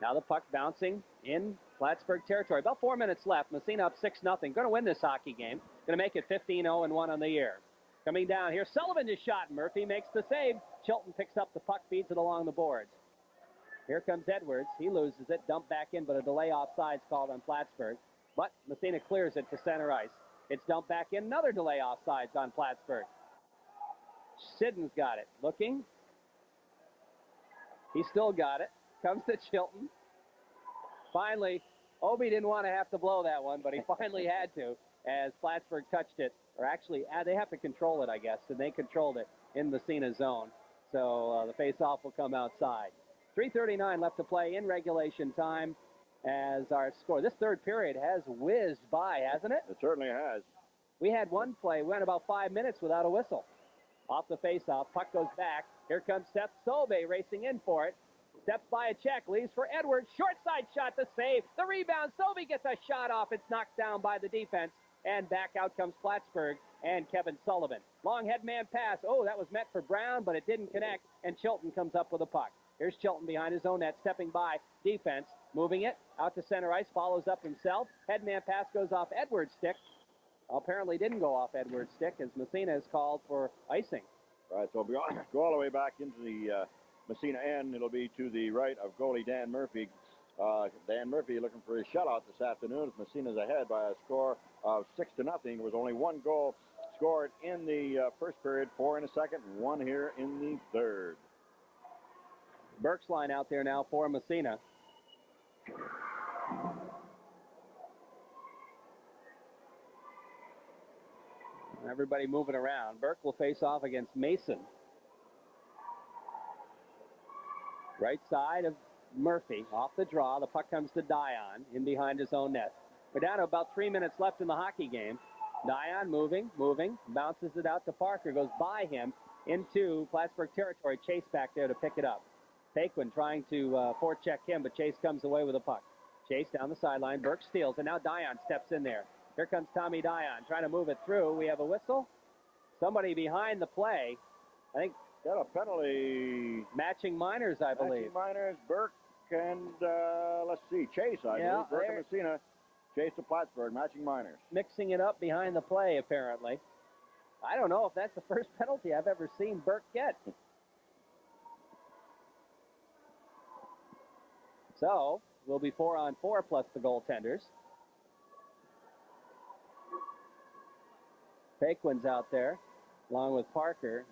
Now the puck bouncing in Plattsburgh territory. About 4 minutes left. Massena up 6-0. Going to win this hockey game. Going to make it 15-0-1 on the year. Coming down here, Sullivan is shot. Murphy makes the save. Chilton picks up the puck, feeds it along the boards. Here comes Edwards. He loses it. Dumped back in, but a delay offsides called on Plattsburgh. But Massena clears it to center ice. It's dumped back in. Another delay offsides on Plattsburgh. Siddon's got it. Looking. He still got it. Comes to Chilton. Finally, Obi didn't want to have to blow that one, but he finally had to as Plattsburgh touched it. Or actually, they have to control it, I guess, and they controlled it in Massena zone. So the face-off will come outside. 3:39 left to play in regulation time as our score. This third period has whizzed by, hasn't it? It certainly has. We had one play. We went about 5 minutes without a whistle. Off the face-off, puck goes back. Here comes Seth Solvay racing in for it. Steps by a check, leaves for Edwards. Short side shot, the save. The rebound, Solvay gets a shot off. It's knocked down by the defense. And back out comes Plattsburgh and Kevin Sullivan. Long head man pass. Oh, that was meant for Brown, but it didn't connect. And Chilton comes up with a puck. Here's Chilton behind his own net, stepping by defense, moving it out to center ice, follows up himself. Headman pass goes off Edwards' stick. Apparently didn't go off Edwards' stick as Massena is called for icing. Right, so we'll go all the way back into the Massena end. It'll be to the right of goalie Dan Murphy. Dan Murphy looking for his shutout this afternoon. Massena's ahead by a score of 6-0. There was only one goal scored in the first period, 4 in the second, and 1 here in the third. Burke's line out there now for Massena. Everybody moving around. Burke will face off against Mason. Right side of Murphy, off the draw. The puck comes to Dion in behind his own net. We're down to about 3 minutes left in the hockey game. Dion moving, bounces it out to Parker, goes by him into Plattsburgh territory. Chase back there to pick it up. Paquin trying to forecheck him, but Chase comes away with a puck. Chase down the sideline. Burke steals, and now Dion steps in there. Here comes Tommy Dion trying to move it through. We have a whistle. Somebody behind the play. I think got a penalty. Matching minors, I believe. Matching minors, Burke and, let's see, Chase, I believe. Burke and Massena. Chase to Plattsburgh, matching minors. Mixing it up behind the play, apparently. I don't know if that's the first penalty I've ever seen Burke get. So, we'll be 4-on-4 plus the goaltenders. Paquin's out there, along with Parker,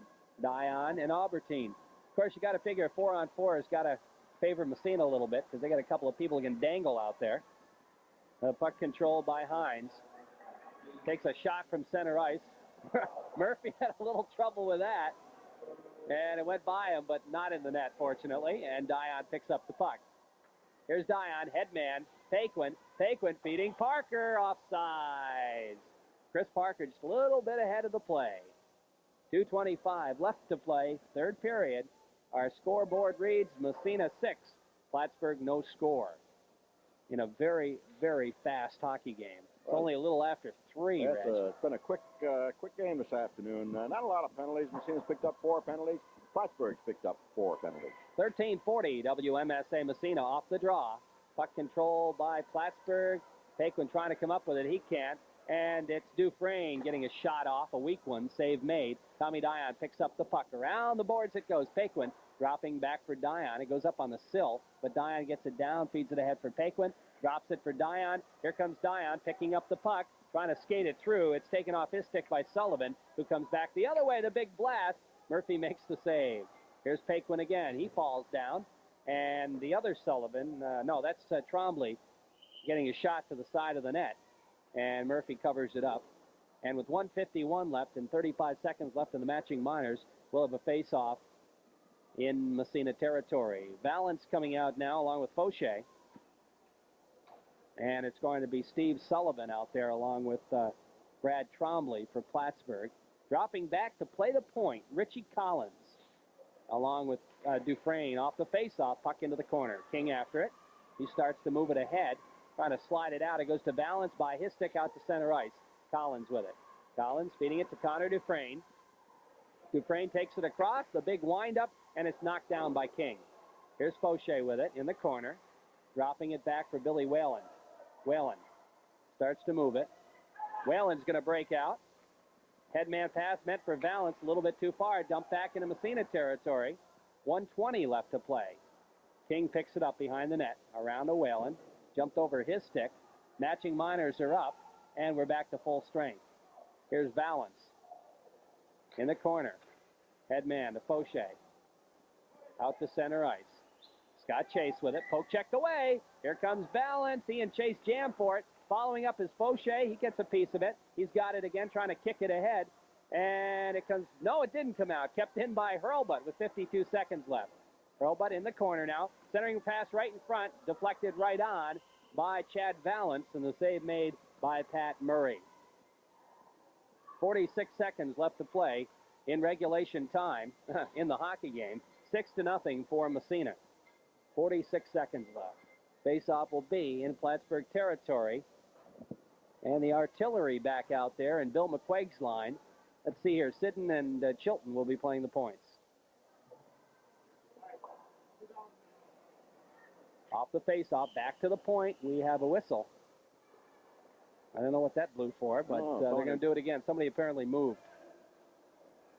Dion, and Albertine. Of course, you got to figure 4-on-4 has got to favor Massena a little bit because they got a couple of people who can dangle out there. Puck controlled by Hines. Takes a shot from center ice. Murphy had a little trouble with that. And it went by him, but not in the net, fortunately. And Dion picks up the puck. Here's Dion, headman, Paquin. Paquin feeding Parker, offsides. Chris Parker just a little bit ahead of the play. 2:25 left to play, third period. Our scoreboard reads Massena 6, Plattsburgh no score. In a very, very fast hockey game. It's only a little after 3, Reg. It's been a quick game this afternoon. Not a lot of penalties. Massena's picked up 4 penalties. Plattsburgh's picked up 4 penalties. 13:40, WMSA Massena off the draw. Puck control by Plattsburgh. Paquin trying to come up with it. He can't. And it's Dufresne getting a shot off, a weak one, save made. Tommy Dion picks up the puck. Around the boards it goes. Paquin dropping back for Dion. It goes up on the sill, but Dion gets it down, feeds it ahead for Paquin, drops it for Dion. Here comes Dion picking up the puck, trying to skate it through. It's taken off his stick by Sullivan, who comes back the other way. The big blast. Murphy makes the save. Here's Paquin again. He falls down. And the other Sullivan, no, that's Trombley getting a shot to the side of the net. And Murphy covers it up. And with 1:51 left and 35 seconds left in the matching minors, we'll have a face-off in Massena territory. Valance coming out now along with Fauché. And it's going to be Steve Sullivan out there along with Brad Trombley for Plattsburgh. Dropping back to play the point, Richie Collins along with Dufresne off the face-off, puck into the corner. King after it. He starts to move it ahead, trying to slide it out. It goes to Valance by his stick out to center ice. Collins with it. Collins feeding it to Connor Dufresne. Dufresne takes it across, the big windup, and it's knocked down by King. Here's Fauché with it in the corner, dropping it back for Billy Whalen. Whalen starts to move it. Whalen's going to break out. Headman pass meant for Valance, a little bit too far. Dumped back into Massena territory. 1:20 left to play. King picks it up behind the net, around to Whalen. Jumped over his stick. Matching minors are up, and we're back to full strength. Here's Valance in the corner. Headman to Fauché. Out to center ice. Scott Chase with it. Poke checked away. Here comes Valance. He and Chase jam for it. Following up is Fauché. He gets a piece of it. He's got it again, trying to kick it ahead. And it comes, no, it didn't come out. Kept in by Hurlbut with 52 seconds left. Hurlbut in the corner now. Centering pass right in front. Deflected right on by Chad Valance. And the save made by Pat Murray. 46 seconds left to play in regulation time in the hockey game. 6-0 for Massena. 46 seconds left. Face-off will be in Plattsburgh territory. And the artillery back out there and Bill McQuaig's line. Let's see here. Sidden and Chilton will be playing the points. Off the face-off, back to the point. We have a whistle. I don't know what that blew for, but they're going to do it again. Somebody apparently moved.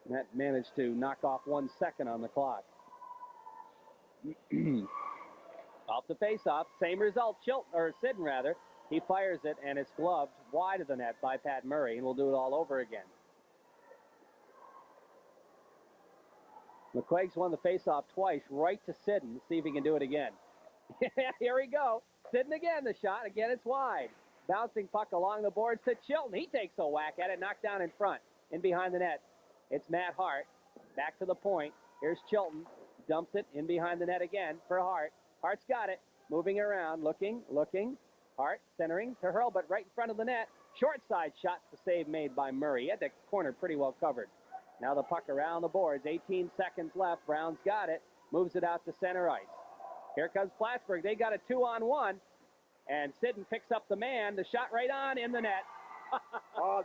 And that managed to knock off 1 second on the clock. Off the face-off, same result. Sidden rather. He fires it, and it's gloved wide of the net by Pat Murray, and we'll do it all over again. McQuaig's won the face-off twice, right to Sidden. See if he can do it again. Here we go. Sidden again, the shot. Again, it's wide. Bouncing puck along the boards to Chilton. He takes a whack at it, knocked down in front. In behind the net, it's Matt Hart. Back to the point. Here's Chilton. Dumps it in behind the net again for Hart. Hart's got it. Moving around, looking. Hart centering to Hurlbut right in front of the net. Short side shot, the save made by Murray. He had the corner pretty well covered. Now the puck around the boards. 18 seconds left. Brown's got it. Moves it out to center ice. Here comes Plattsburgh. They got a 2-on-1. And Sidden picks up the man. The shot right on in the net.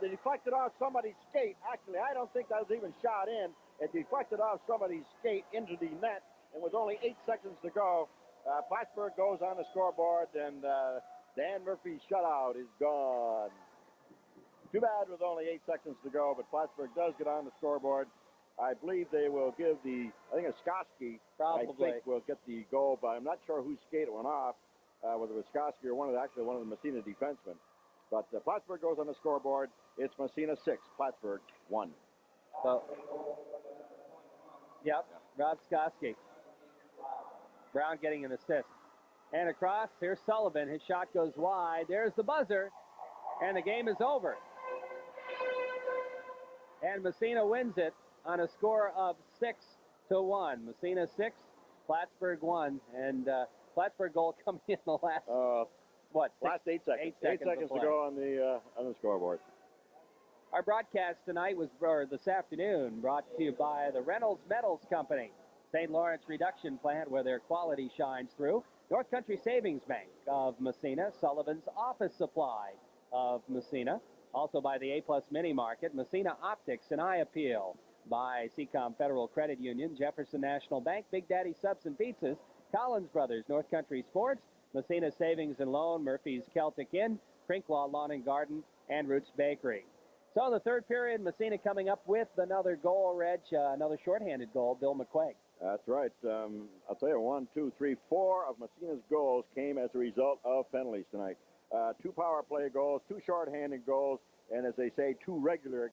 They deflected off somebody's skate. Actually, I don't think that was even shot in. It deflected off somebody's skate into the net. And with only 8 seconds to go, Plattsburgh goes on the scoreboard, and Dan Murphy's shutout is gone. Too bad with only 8 seconds to go, but Plattsburgh does get on the scoreboard. I believe they will give I think it's Skoski, Probably. I think will get the goal, but I'm not sure whose skate it went off, whether it was Skoski or one of the Massena defensemen. But Plattsburgh goes on the scoreboard. It's Massena 6, Plattsburgh 1. So, yep, Rob Skoski. Brown getting an assist. And across, here's Sullivan. His shot goes wide. There's the buzzer. And the game is over. And Massena wins it on a score of 6-1. Massena 6, Plattsburgh 1. And Plattsburgh goal coming in the last, Last 8 seconds. 8 seconds to go on the scoreboard. Our broadcast tonight this afternoon, brought to you by the Reynolds Metals Company, St. Lawrence Reduction Plant, where their quality shines through, North Country Savings Bank of Massena, Sullivan's Office Supply of Massena, also by the A-Plus Mini Market, Massena Optics and Eye Appeal, by Seacom Federal Credit Union, Jefferson National Bank, Big Daddy Subs and Pizzas, Collins Brothers, North Country Sports, Massena Savings and Loan, Murphy's Celtic Inn, Crinklaw Lawn and Garden, and Roots Bakery. So in the third period, Massena coming up with another goal, Reg, another shorthanded goal, Bill McQuaig. That's right. I'll tell you, 1, 2, 3, 4 of Massena's goals came as a result of penalties tonight. 2 power play goals, 2 shorthanded goals, and as they say, 2 regular